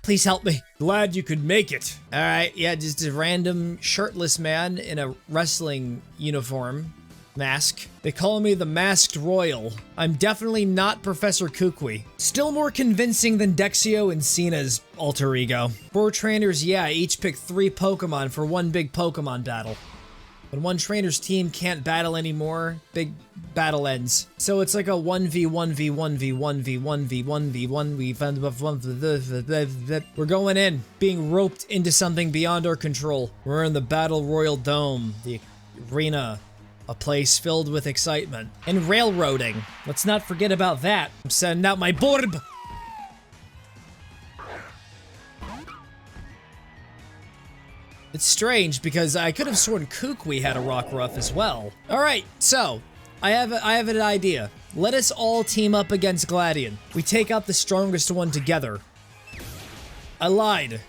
Please help me. Glad you could make it. Alright, yeah, just a random shirtless man in a wrestling uniform. Mask. They call me the Masked Royal. I'm definitely not Professor Kukui. Still more convincing than Dexio and Cena's alter ego. 4 trainers, yeah, each pick 3 Pokemon for one big Pokemon battle. When one trainer's team can't battle anymore, big battle ends. So it's like a 1v1v1v1v1v1v1v1. We're going in, being roped into something beyond our control. We're in the Battle Royal Dome, the arena. A place filled with excitement. And railroading. Let's not forget about that. I'm sending out my Borb! It's strange because I could have sworn Kukui had a Rockruff as well. Alright, so, I have an idea. Let us all team up against Gladion. We take out the strongest one together. I lied.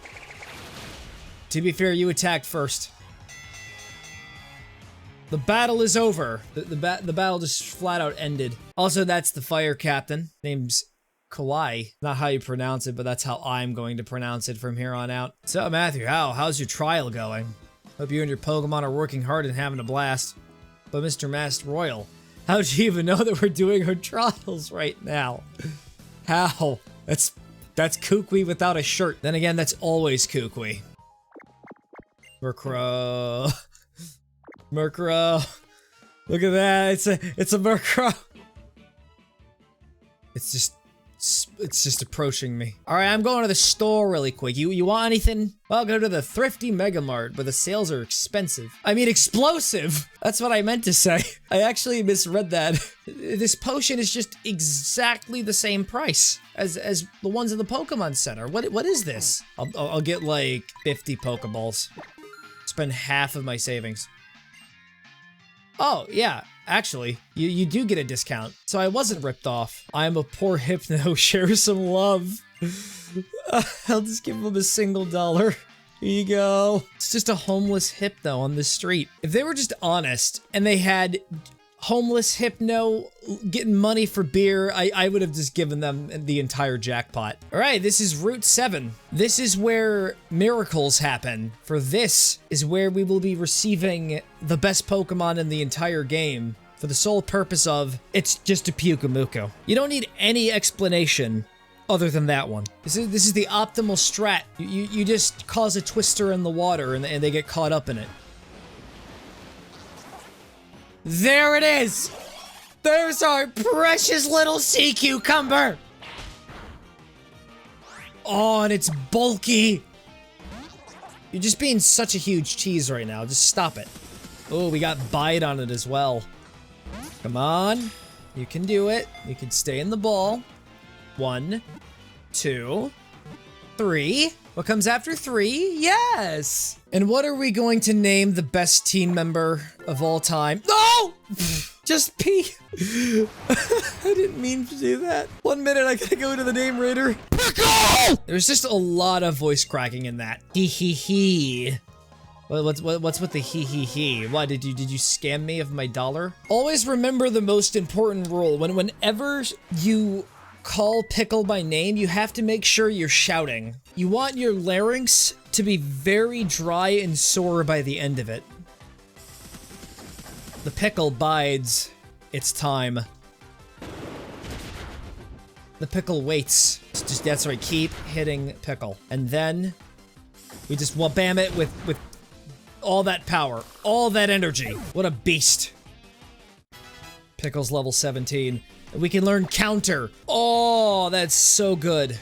To be fair, you attacked first. The battle is over. The battle just flat out ended. Also, that's the fire captain. Name's Kawhi. Not how you pronounce it, but that's how I'm going to pronounce it from here on out. So, Matthew, how's your trial going? Hope you and your Pokemon are working hard and having a blast. But Mr. Masked Royal, how'd you even know that we're doing our trials right now? How? That's Kukui without a shirt. Then again, that's always Kukui. Murkrow. Murkrow. Look at that. It's a Murkrow. It's just it's just approaching me. All right, I'm going to the store really quick. You want anything? Well, go to the Thrifty Mega Mart, but the sales are expensive. I mean, explosive. That's what I meant to say. I actually misread that. This potion is just exactly the same price as the ones in the Pokemon Center. What is this? I'll get like 50 Pokeballs. Spend half of my savings. Oh, yeah. Actually, you do get a discount, so I wasn't ripped off. I'm a poor hypno. Share some love. I'll just give him $1. Here you go. It's just a homeless hypno on the street. If they were just honest and they had homeless hypno getting money for beer, I would have just given them the entire jackpot. All right, this is Route 7. This is where miracles happen. For this is where we will be receiving the best Pokemon in the entire game for the sole purpose of, it's just a Pyukumuku. You don't need any explanation other than that one. This is the optimal strat. You just cause a twister in the water and they get caught up in it. There it is! There's our precious little sea cucumber! Oh, and it's bulky! You're just being such a huge cheese right now. Just stop it. Oh, we got bite on it as well. Come on. You can do it. You can stay in the ball. 1, 2, 3. What comes after 3? Yes! And what are we going to name the best team member of all time? No! Just pee. I didn't mean to do that. 1 minute, I gotta go to the name raider. Pickle! There's just a lot of voice cracking in that. Hee hee hee. What's with the hee hee hee? Why did you scam me of my $1? Always remember the most important rule. Whenever you call Pickle by name, you have to make sure you're shouting. You want your larynx to be very dry and sore by the end of it. The Pickle bides its time. The Pickle waits. That's right, keep hitting Pickle. And then we just wabam it with all that power, all that energy. What a beast. Pickle's level 17. We can learn counter. Oh, that's so good.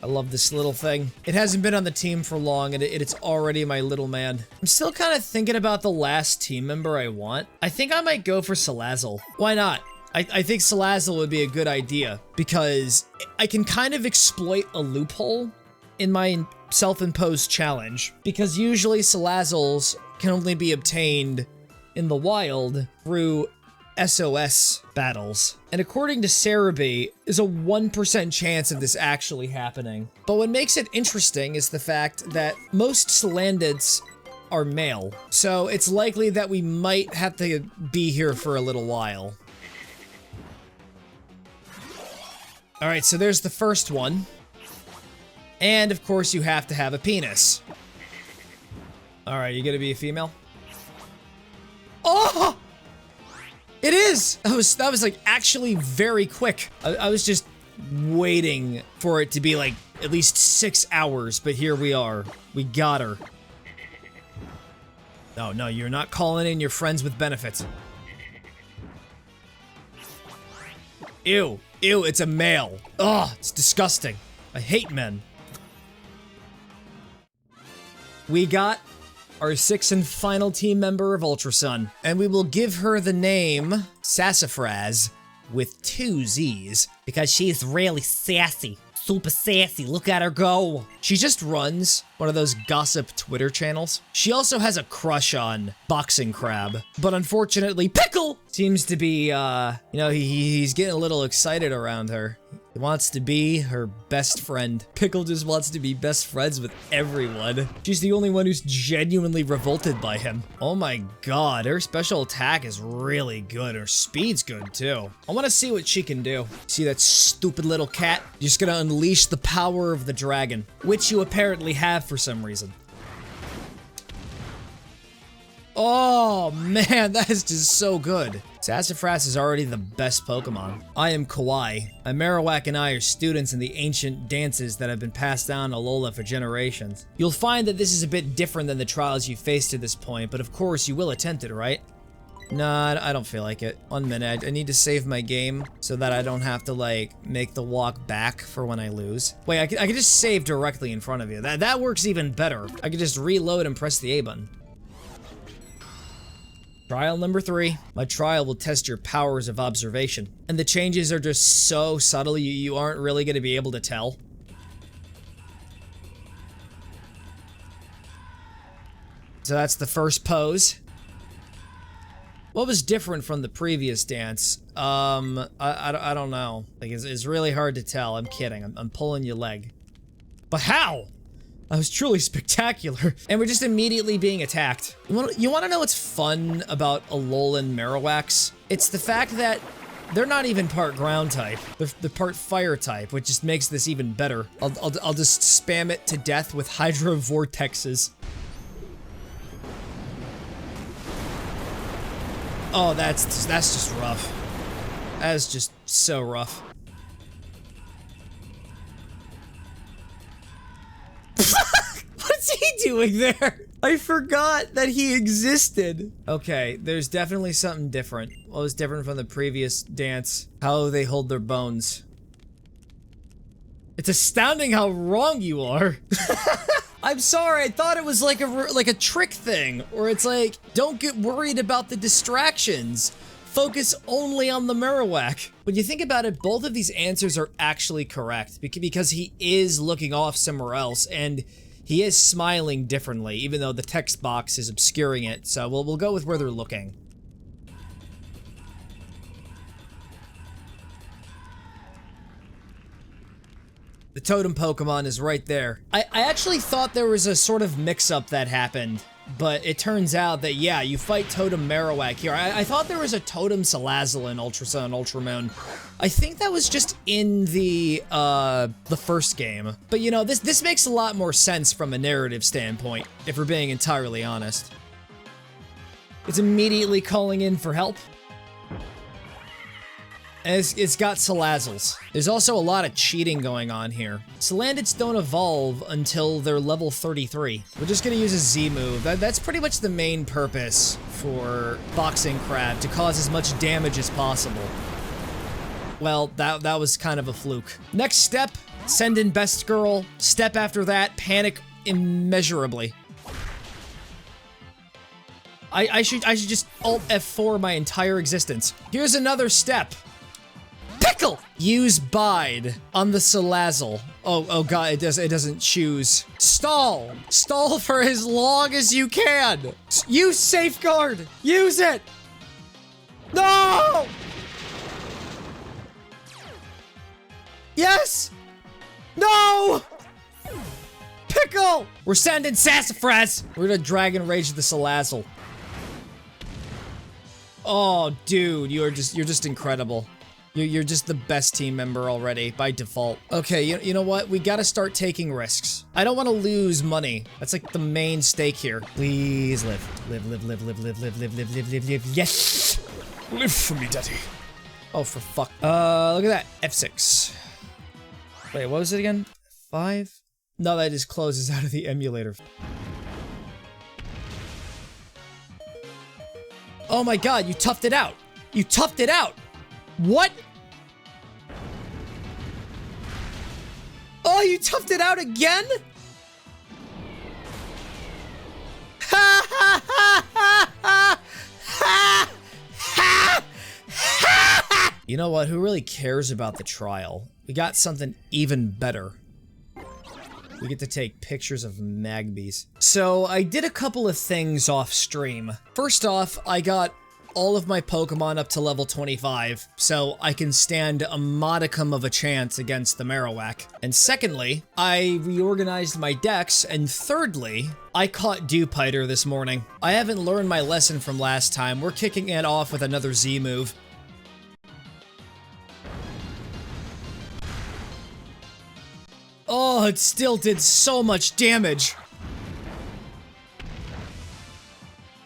I love this little thing. It hasn't been on the team for long, and it's already my little man. I'm still kind of thinking about the last team member I want. I think I might go for Salazzle. Why not? I think Salazzle would be a good idea, because I can kind of exploit a loophole in my self-imposed challenge, because usually Salazzles can only be obtained in the wild through SOS battles. And according to Cerebi, there's a 1% chance of this actually happening. But what makes it interesting is the fact that most Salandits are male, so it's likely that we might have to be here for a little while. Alright, so there's the first one. And of course you have to have a penis. Alright, you gonna be a female? Oh! It is! That was like actually very quick. I was just waiting for it to be like at least 6 hours, but here we are. We got her. No, you're not calling in your friends with benefits. Ew, it's a male. Ugh, it's disgusting. I hate men. We got our 6th and final team member of Ultra Sun, and we will give her the name Sassafras with 2 Z's, because she's really sassy. Super sassy, look at her go. She just runs one of those gossip Twitter channels. She also has a crush on Boxing Crab, but unfortunately Pickle seems to be, you know, he's getting a little excited around her. He wants to be her best friend. Pickle just wants to be best friends with everyone. She's the only one who's genuinely revolted by him. Oh my god, her special attack is really good. Her speed's good too. I want to see what she can do. See that stupid little cat? You're just gonna unleash the power of the dragon, which you apparently have for some reason. Oh man, that is just so good. Sassafras is already the best Pokemon. I am Kawaii. My Marowak and I are students in the ancient dances that have been passed down to Alola for generations. You'll find that this is a bit different than the trials you've faced to this point, but of course you will attempt it, right? Nah, I don't feel like it. 1 minute, I need to save my game so that I don't have to, like, make the walk back for when I lose. Wait, I can just save directly in front of you. That works even better. I can just reload and press the A button. Trial number 3. My trial will test your powers of observation. And the changes are just so subtle, you aren't really going to be able to tell. So that's the first pose. What was different from the previous dance? I don't know. Like, it's really hard to tell. I'm kidding. I'm pulling your leg. But how? That was truly spectacular. And we're just immediately being attacked. You wanna know what's fun about Alolan Marowaks? It's the fact that they're not even part ground type. They're part fire type, which just makes this even better. I'll just spam it to death with Hydro Vortexes. Oh, that's just rough. That is just so rough. What's he doing there? I forgot that he existed. Okay, there's definitely something different. What was different from the previous dance? How they hold their bones. It's astounding how wrong you are. I'm sorry, I thought it was like a trick thing, or it's like, don't get worried about the distractions. Focus only on the Marowak. When you think about it, both of these answers are actually correct, because he is looking off somewhere else, and he is smiling differently, even though the text box is obscuring it, so we'll go with where they're looking. The totem Pokemon is right there. I actually thought there was a sort of mix-up that happened, but it turns out that, yeah, you fight Totem Marowak here. I thought there was a Totem Salazzle in Ultra Sun, Ultra Moon. I think that was just in the first game. But, you know, this makes a lot more sense from a narrative standpoint, if we're being entirely honest. It's immediately calling in for help. And it's got Salazzles. There's also a lot of cheating going on here. Salandits don't evolve until they're level 33. We're just gonna use a Z move. That's pretty much the main purpose for Boxing Crab, to cause as much damage as possible. Well, that was kind of a fluke. Next step, send in Best Girl. Step after that, panic immeasurably. I should just Alt F4 my entire existence. Here's another step. Pickle! Use Bide on the Salazzle. Oh god, it doesn't choose. Stall! Stall for as long as you can! Use Safeguard! Use it! No! Yes! No! Pickle! We're sending Sassafras! We're gonna Dragon Rage the Salazzle. Oh, dude, you're just incredible. You're just the best team member already, by default. Okay, you know what? We gotta start taking risks. I don't want to lose money. That's like the main stake here. Please live. Live. Yes! Live for me, daddy. Oh, for fuck. Look at that. F6. Wait, what was it again? 5? No, that just closes out of the emulator. Oh my god, you toughed it out. You toughed it out. What? Oh, you toughed it out again? Ha ha ha ha ha ha ha ha! You know what? Who really cares about the trial? We got something even better. We get to take pictures of Magbies. So I did a couple of things off stream. First off, I got all of my Pokemon up to level 25, so I can stand a modicum of a chance against the Marowak. And secondly, I reorganized my decks, and thirdly, I caught Dewpider this morning. I haven't learned my lesson from last time. We're kicking it off with another Z move. Oh, it still did so much damage.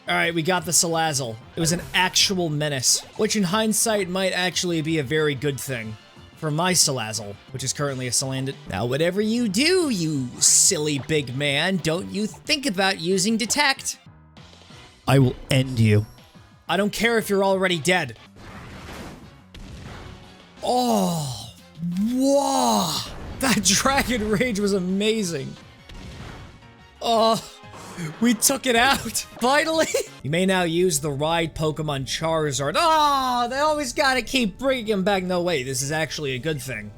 All right, we got the Salazzle. It was an actual menace, which in hindsight might actually be a very good thing for my Salazzle, which is currently a Salandit. Now, whatever you do, you silly big man, don't you think about using Detect. I will end you. I don't care if you're already dead. Oh, wow. That Dragon Rage was amazing. Oh, we took it out, finally. You may now use the ride Pokemon Charizard. Oh, they always gotta keep bringing him back. No way, this is actually a good thing.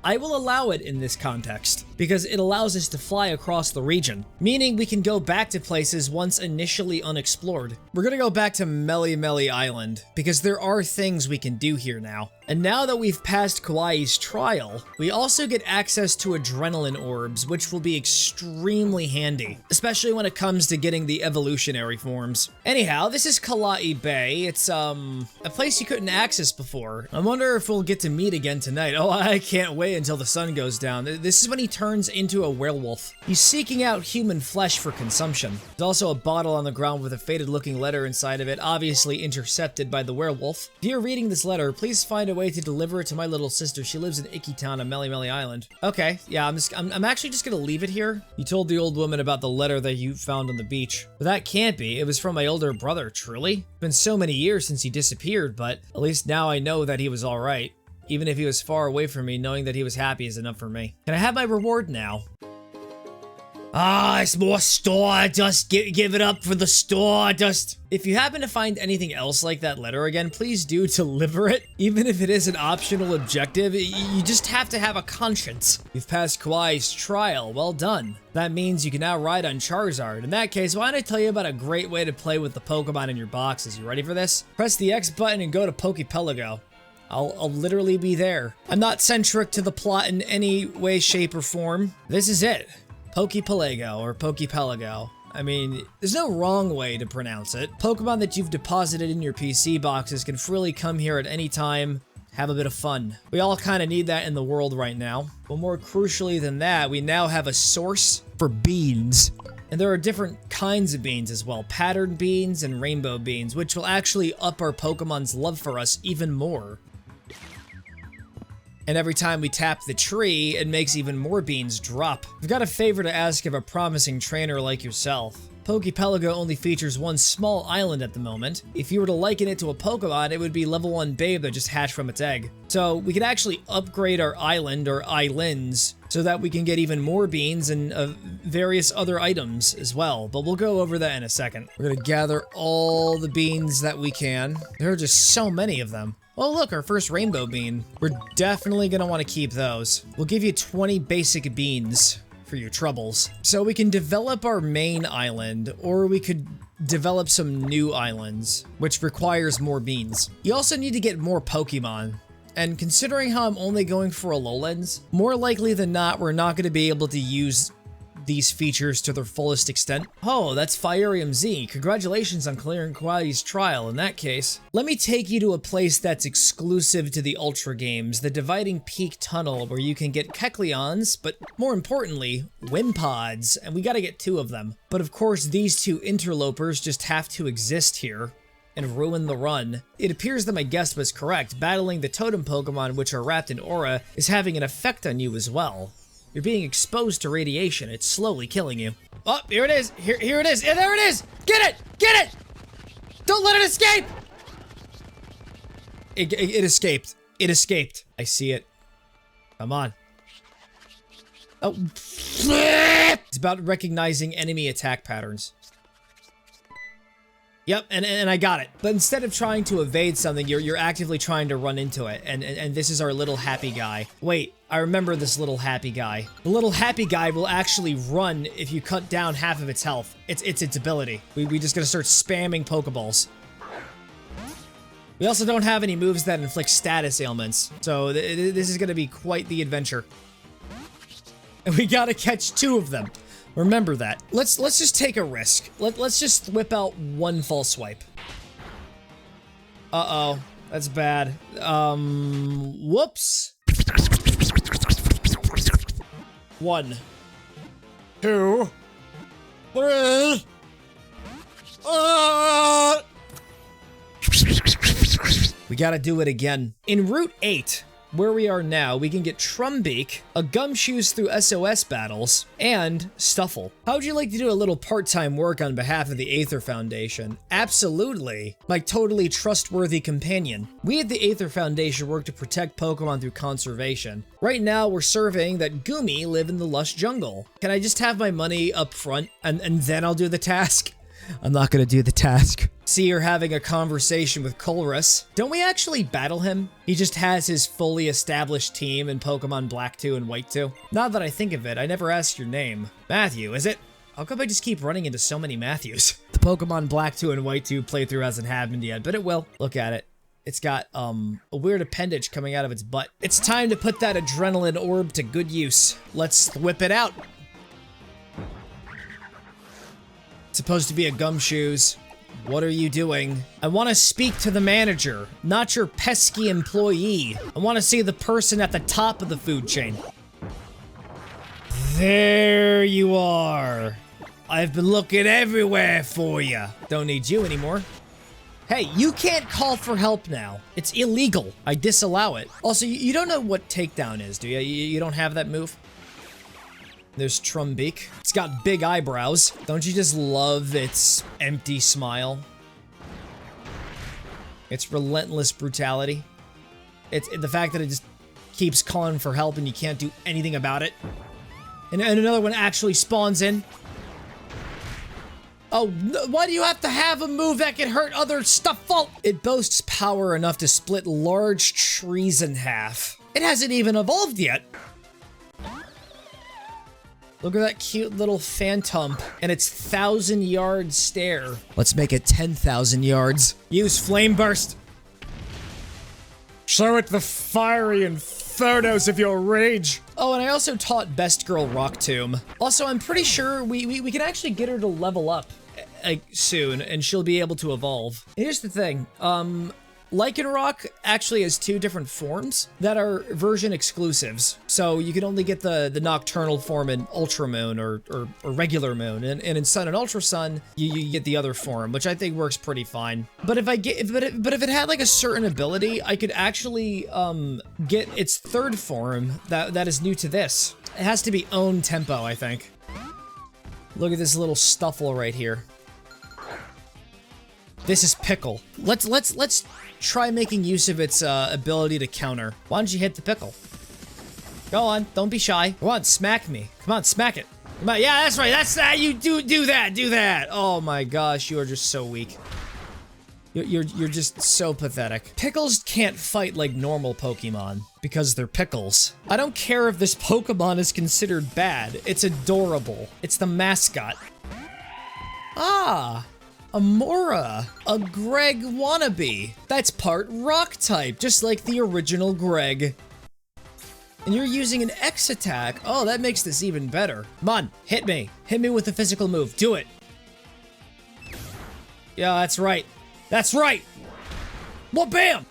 I will allow it in this context, because it allows us to fly across the region, meaning we can go back to places once initially unexplored. We're gonna go back to Meli Island, because there are things we can do here now. And now that we've passed Kawaii's trial, we also get access to Adrenaline Orbs, which will be extremely handy, especially when it comes to getting the evolutionary forms. Anyhow, this is Kalai Bay. It's, a place you couldn't access before. I wonder if we'll get to meet again tonight. Oh, I can't wait until the sun goes down. This is when he turns into a werewolf. He's seeking out human flesh for consumption. There's also a bottle on the ground with a faded-looking letter inside of it, obviously intercepted by the werewolf. If you're reading this letter, please find a way to deliver it to my little sister. She lives in Icky Town on Meli Island. Okay, yeah, I'm actually just gonna leave it here. You told the old woman about the letter that you found on the beach. But that can't be. It was from my older brother, truly. It's been so many years since he disappeared, but at least now I know that he was all right. Even if he was far away from me, knowing that he was happy is enough for me. Can I have my reward now? Ah, it's more store. Just give it up for the store. Just. If you happen to find anything else like that letter again, please do deliver it. Even if it is an optional objective, you just have to have a conscience. You've passed Kawaii's trial. Well done. That means you can now ride on Charizard. In that case, why don't I tell you about a great way to play with the Pokemon in your boxes? You ready for this? Press the X button and go to Pokepelago. I'll literally be there. I'm not centric to the plot in any way, shape, or form. This is it. Pokepelago or Pokepelago. I mean, there's no wrong way to pronounce it. Pokemon that you've deposited in your PC boxes can freely come here at any time, have a bit of fun. We all kind of need that in the world right now. But more crucially than that, we now have a source for beans. And there are different kinds of beans as well, pattern beans and rainbow beans, which will actually up our Pokemon's love for us even more. And every time we tap the tree, it makes even more beans drop. I've got a favor to ask of a promising trainer like yourself. Pokepelago only features one small island at the moment. If you were to liken it to a Pokemon, it would be level 1 babe that just hatched from its egg. So we could actually upgrade our island, or islands, so that we can get even more beans and various other items as well. But we'll go over that in a second. We're gonna gather all the beans that we can. There are just so many of them. Oh look, our first rainbow bean. We're definitely gonna want to keep those. We'll give you 20 basic beans for your troubles. So we can develop our main island, or we could develop some new islands, which requires more beans. You also need to get more Pokemon. And considering how I'm only going for a Lowlands, more likely than not, we're not going to be able to use these features to their fullest extent. Oh, that's Firium Z. Congratulations on clearing Kawaii's trial in that case. Let me take you to a place that's exclusive to the Ultra games, the Dividing Peak Tunnel, where you can get Kecleons, but more importantly, Wimpods, and we gotta get 2 of them. But of course, these 2 interlopers just have to exist here and ruin the run. It appears that my guess was correct. Battling the totem Pokemon, which are wrapped in aura, is having an effect on you as well. You're being exposed to radiation. It's slowly killing you. Oh, here it is. Here it is. Yeah, there it is. Get it. Get it. Don't let it escape. It escaped. It escaped. I see it. Come on. Oh. It's about recognizing enemy attack patterns. Yep, and I got it. But instead of trying to evade something, you're actively trying to run into it. And this is our little happy guy. Wait, I remember this little happy guy. The little happy guy will actually run if you cut down half of its health. It's its ability. We just gotta start spamming Pokeballs. We also don't have any moves that inflict status ailments. So this is gonna be quite the adventure. And we gotta catch 2 of them. Remember that. Let's just take a risk. Let's just whip out 1 false swipe. Uh-oh. That's bad. Whoops. 1, 2, 3. We gotta do it again. In Route 8, where we are now, we can get Trumbeak, a Gumshoes through SOS battles, and Stuffle. How would you like to do a little part-time work on behalf of the Aether Foundation? Absolutely. My totally trustworthy companion. We at the Aether Foundation work to protect Pokemon through conservation. Right now, we're surveying that Gumi live in the lush jungle. Can I just have my money up front, and then I'll do the task? I'm not gonna do the task. See, you're having a conversation with Colress. Don't we actually battle him? He just has his fully established team in Pokemon Black 2 and White 2. Now that I think of it, I never asked your name. Matthew, is it? How come I just keep running into so many Matthews? The Pokemon Black 2 and White 2 playthrough hasn't happened yet, but it will. Look at it. It's got, a weird appendage coming out of its butt. It's time to put that adrenaline orb to good use. Let's whip it out. It's supposed to be a Gumshoes. What are you doing? I want to speak to the manager, not your pesky employee. I want to see the person at the top of the food chain. There you are. I've been looking everywhere for you. Don't need you anymore. Hey, you can't call for help now. It's illegal. I disallow it. Also, you don't know what takedown is, do you? You don't have that move? There's Trumbeak. It's got big eyebrows. Don't you just love its empty smile? Its relentless brutality. It's the fact that it just keeps calling for help and you can't do anything about it. And another one actually spawns in. Oh, why do you have to have a move that can hurt other stuff? It boasts power enough to split large trees in half. It hasn't even evolved yet. Look at that cute little phantom and its 1,000-yard stare. Let's make it 10,000 yards. Use Flame Burst. Show it the fiery infernos of your rage. Oh, and I also taught Best Girl Rock Tomb. Also, I'm pretty sure we can actually get her to level up soon, and she'll be able to evolve. And here's the thing. Lycanroc actually has 2 different forms that are version exclusives. So you can only get the nocturnal form in Ultra Moon or regular Moon, and in Sun and Ultra Sun, you get the other form, which I think works pretty fine. But if it had like a certain ability, I could actually get its 3rd form that is new to this. It has to be own tempo, I think. Look at this little Stuffle right here. This is Pickle. Let's try making use of its ability to counter. Why don't you hit the Pickle? Go on, don't be shy. Come on, smack me. Come on, smack it. Come on, yeah, that's right. That's that. You do that. Oh my gosh, you are just so weak. You're just so pathetic. Pickles can't fight like normal Pokemon because they're pickles. I don't care if this Pokemon is considered bad. It's adorable. It's the mascot. Ah. Amora, a Greg wannabe. That's part rock type, just like the original Greg. And you're using an X attack. Oh, that makes this even better. Come on, hit me. Hit me with a physical move. Do it. Yeah, that's right. That's right. Well, bam.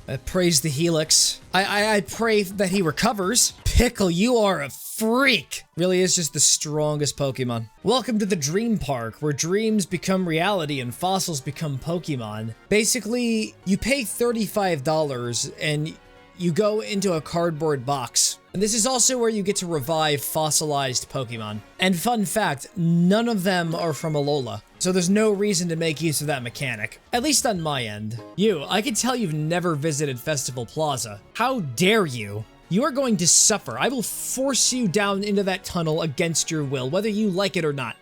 I praise the Helix. I pray that he recovers. Pickle, you are a freak. Really is just the strongest Pokemon. Welcome to the Dream Park, where dreams become reality and fossils become Pokemon. Basically, you pay $35 and you go into a cardboard box. And this is also where you get to revive fossilized Pokemon. And fun fact, none of them are from Alola. So there's no reason to make use of that mechanic. At least on my end. You, I can tell you've never visited Festival Plaza. How dare you? You are going to suffer. I will force you down into that tunnel against your will, whether you like it or not.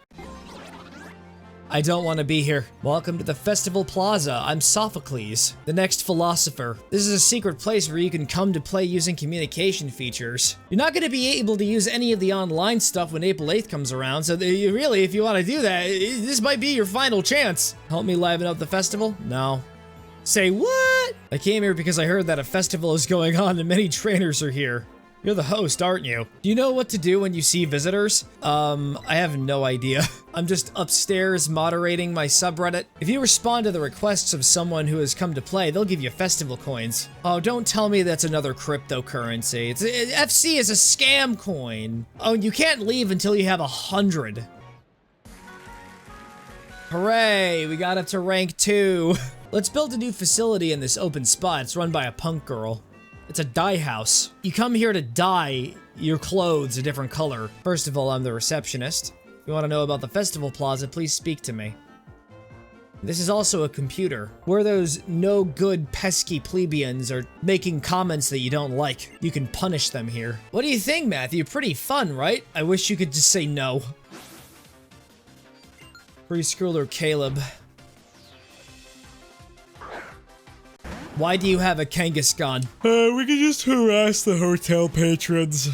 I don't want to be here. Welcome to the Festival Plaza. I'm Sophocles, the next philosopher. This is a secret place where you can come to play using communication features. You're not going to be able to use any of the online stuff when April 8th comes around, so really, if you want to do that, this might be your final chance. Help me liven up the festival? No. Say what? I came here because I heard that a festival is going on and many trainers are here. You're the host, aren't you? Do you know what to do when you see visitors? I have no idea. I'm just upstairs moderating my subreddit. If you respond to the requests of someone who has come to play, they'll give you festival coins. Oh, don't tell me that's another cryptocurrency. FC is a scam coin. Oh, you can't leave until you have 100. Hooray, we got up to rank 2. Let's build a new facility in this open spot. It's run by a punk girl. It's a dye house. You come here to dye your clothes a different color. First of all, I'm the receptionist. If you want to know about the festival plaza, please speak to me. This is also a computer, where those no good pesky plebeians are making comments that you don't like. You can punish them here. What do you think, Matthew? Pretty fun, right? I wish you could just say no. Preschooler Caleb. Why do you have a Kangaskhan? We can just harass the hotel patrons.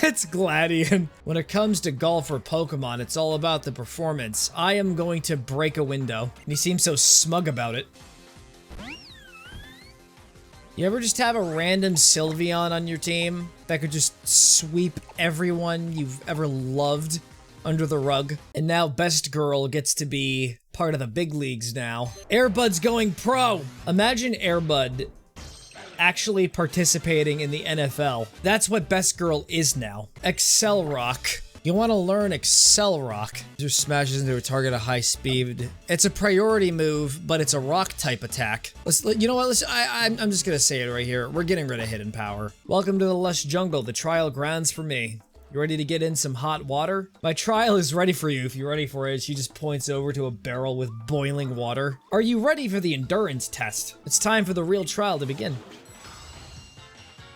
It's Gladian. When it comes to golf or Pokemon, it's all about the performance. I am going to break a window. And he seems so smug about it. You ever just have a random Sylveon on your team that could just sweep everyone you've ever loved under the rug? And now Best Girl gets to be part of the big leagues now. Airbud's going pro! Imagine Airbud actually participating in the NFL. That's what Best Girl is now. Excel Rock. You want to learn Excel Rock. Just smashes into a target at high speed. It's a priority move, but it's a rock type attack. You know what? I'm just gonna say it right here. We're getting rid of Hidden Power. Welcome to the lush jungle, the trial grounds for me. You ready to get in some hot water? My trial is ready for you if you're ready for it. She just points over to a barrel with boiling water. Are you ready for the endurance test? It's time for the real trial to begin.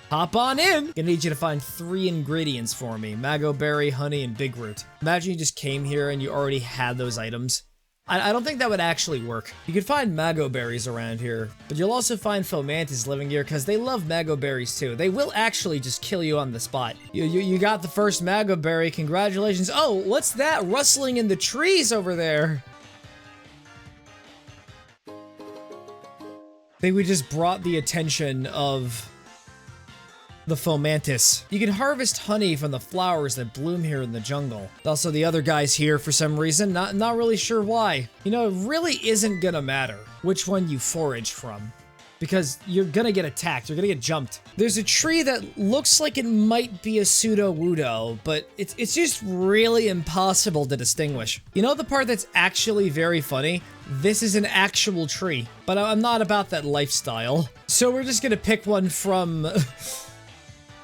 Hop on in! Gonna need you to find 3 ingredients for me. Mango berry, honey, and big root. Imagine you just came here and you already had those items. I don't think that would actually work. You can find mango berries around here, but you'll also find Fomantis living here because they love mango berries too. They will actually just kill you on the spot. You got the first mango berry, congratulations. Oh, what's that rustling in the trees over there? I think we just brought the attention of the Fomantis. You can harvest honey from the flowers that bloom here in the jungle. Also, the other guy's here for some reason, not really sure why. You know, it really isn't gonna matter which one you forage from, because you're gonna get attacked, you're gonna get jumped. There's a tree that looks like it might be a pseudo-wudo, but it's just really impossible to distinguish. You know the part that's actually very funny? This is an actual tree, but I'm not about that lifestyle. So we're just gonna pick one from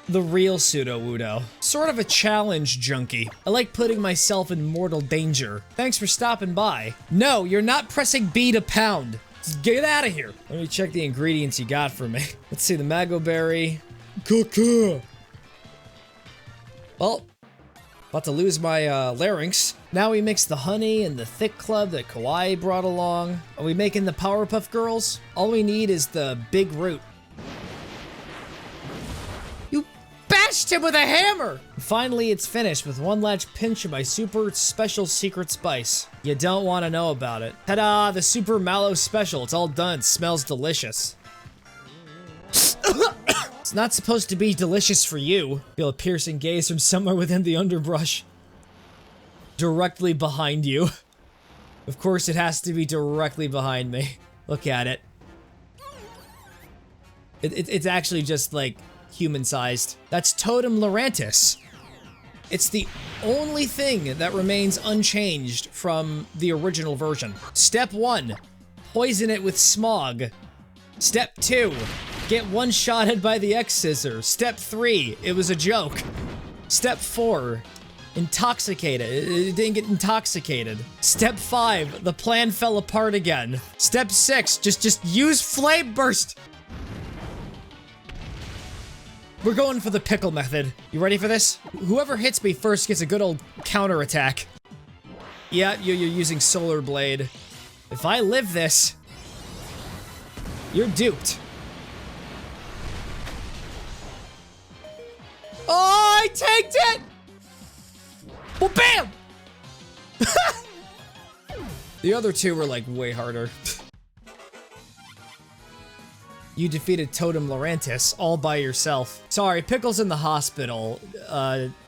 the real pseudo-wudo. Sort of a challenge junkie. I like putting myself in mortal danger. Thanks for stopping by. No, you're not pressing B to pound. Just get out of here. Let me check the ingredients you got for me. Let's see, the mango berry. Caca. Well, about to lose my larynx. Now we mix the honey and the thick club that Kawaii brought along. Are we making the Powerpuff Girls? All we need is the big root. Bashed him with a hammer! Finally, it's finished with one last pinch of my super special secret spice. You don't want to know about it. Ta-da! The super mallow special. It's all done. It smells delicious. It's not supposed to be delicious for you. Feel a piercing gaze from somewhere within the underbrush. Directly behind you. Of course, it has to be directly behind me. Look at it. It's actually just like human-sized. That's Totem Lurantis. It's the only thing that remains unchanged from the original version. Step 1, poison it with smog. Step 2, get one-shotted by the X-Scissor. Step 3, it was a joke. Step 4, intoxicate it. It didn't get intoxicated. Step 5, the plan fell apart again. Step 6, just use Flame Burst. We're going for the pickle method. You ready for this? Whoever hits me first gets a good old counter attack. Yeah, you're using Solar Blade. If I live this, you're duped. Oh, I tanked it! Well, bam! The other two were like way harder. You defeated Totem Laurentis all by yourself. Sorry, Pickle's in the hospital.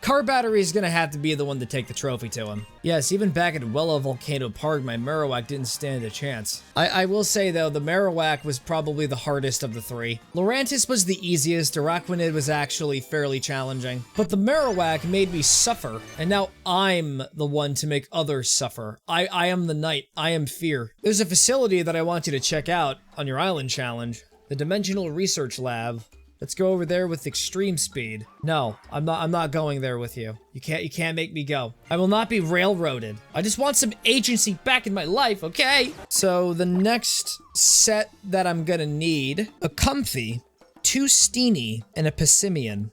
Car Battery is gonna have to be the one to take the trophy to him. Yes, even back at Willow Volcano Park, my Marowak didn't stand a chance. I will say though, the Marowak was probably the hardest of the three. Laurentis was the easiest, Araquanid was actually fairly challenging. But the Marowak made me suffer, and now I'm the one to make others suffer. I am the knight, I am fear. There's a facility that I want you to check out on your island challenge. The Dimensional Research Lab. Let's go over there with extreme speed. No, I'm not going there with you. You can't make me go. I will not be railroaded. I just want some agency back in my life, okay? So the next set that I'm gonna need, a Comfy, 2 Steenie, and a Pissimian.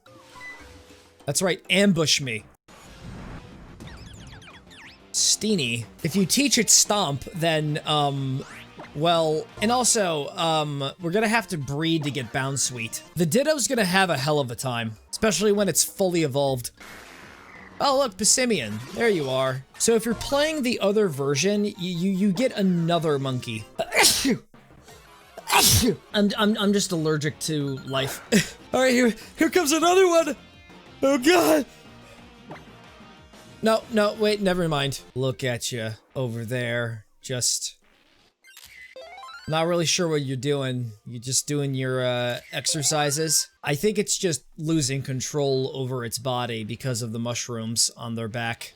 That's right, ambush me. Steenie. If you teach it Stomp, then, well, and also, we're gonna have to breed to get Bounsweet. The Ditto's gonna have a hell of a time, especially when it's fully evolved. Oh look, Pissimian, there you are. So if you're playing the other version, you get another monkey. I'm just allergic to life. All right, here comes another one. Oh God. No, wait, never mind. Look at you over there, just. Not really sure what you're doing. You're just doing your exercises. I think it's just losing control over its body because of the mushrooms on their back.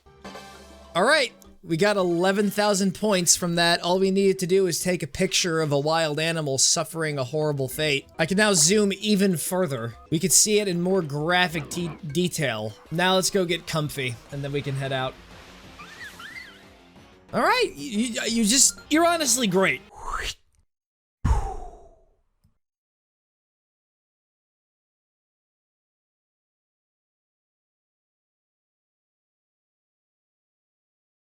All right, we got 11,000 points from that. All we needed to do is take a picture of a wild animal suffering a horrible fate. I can now zoom even further. We could see it in more graphic detail. Now let's go get Comfy, and then we can head out. All right, you're honestly great.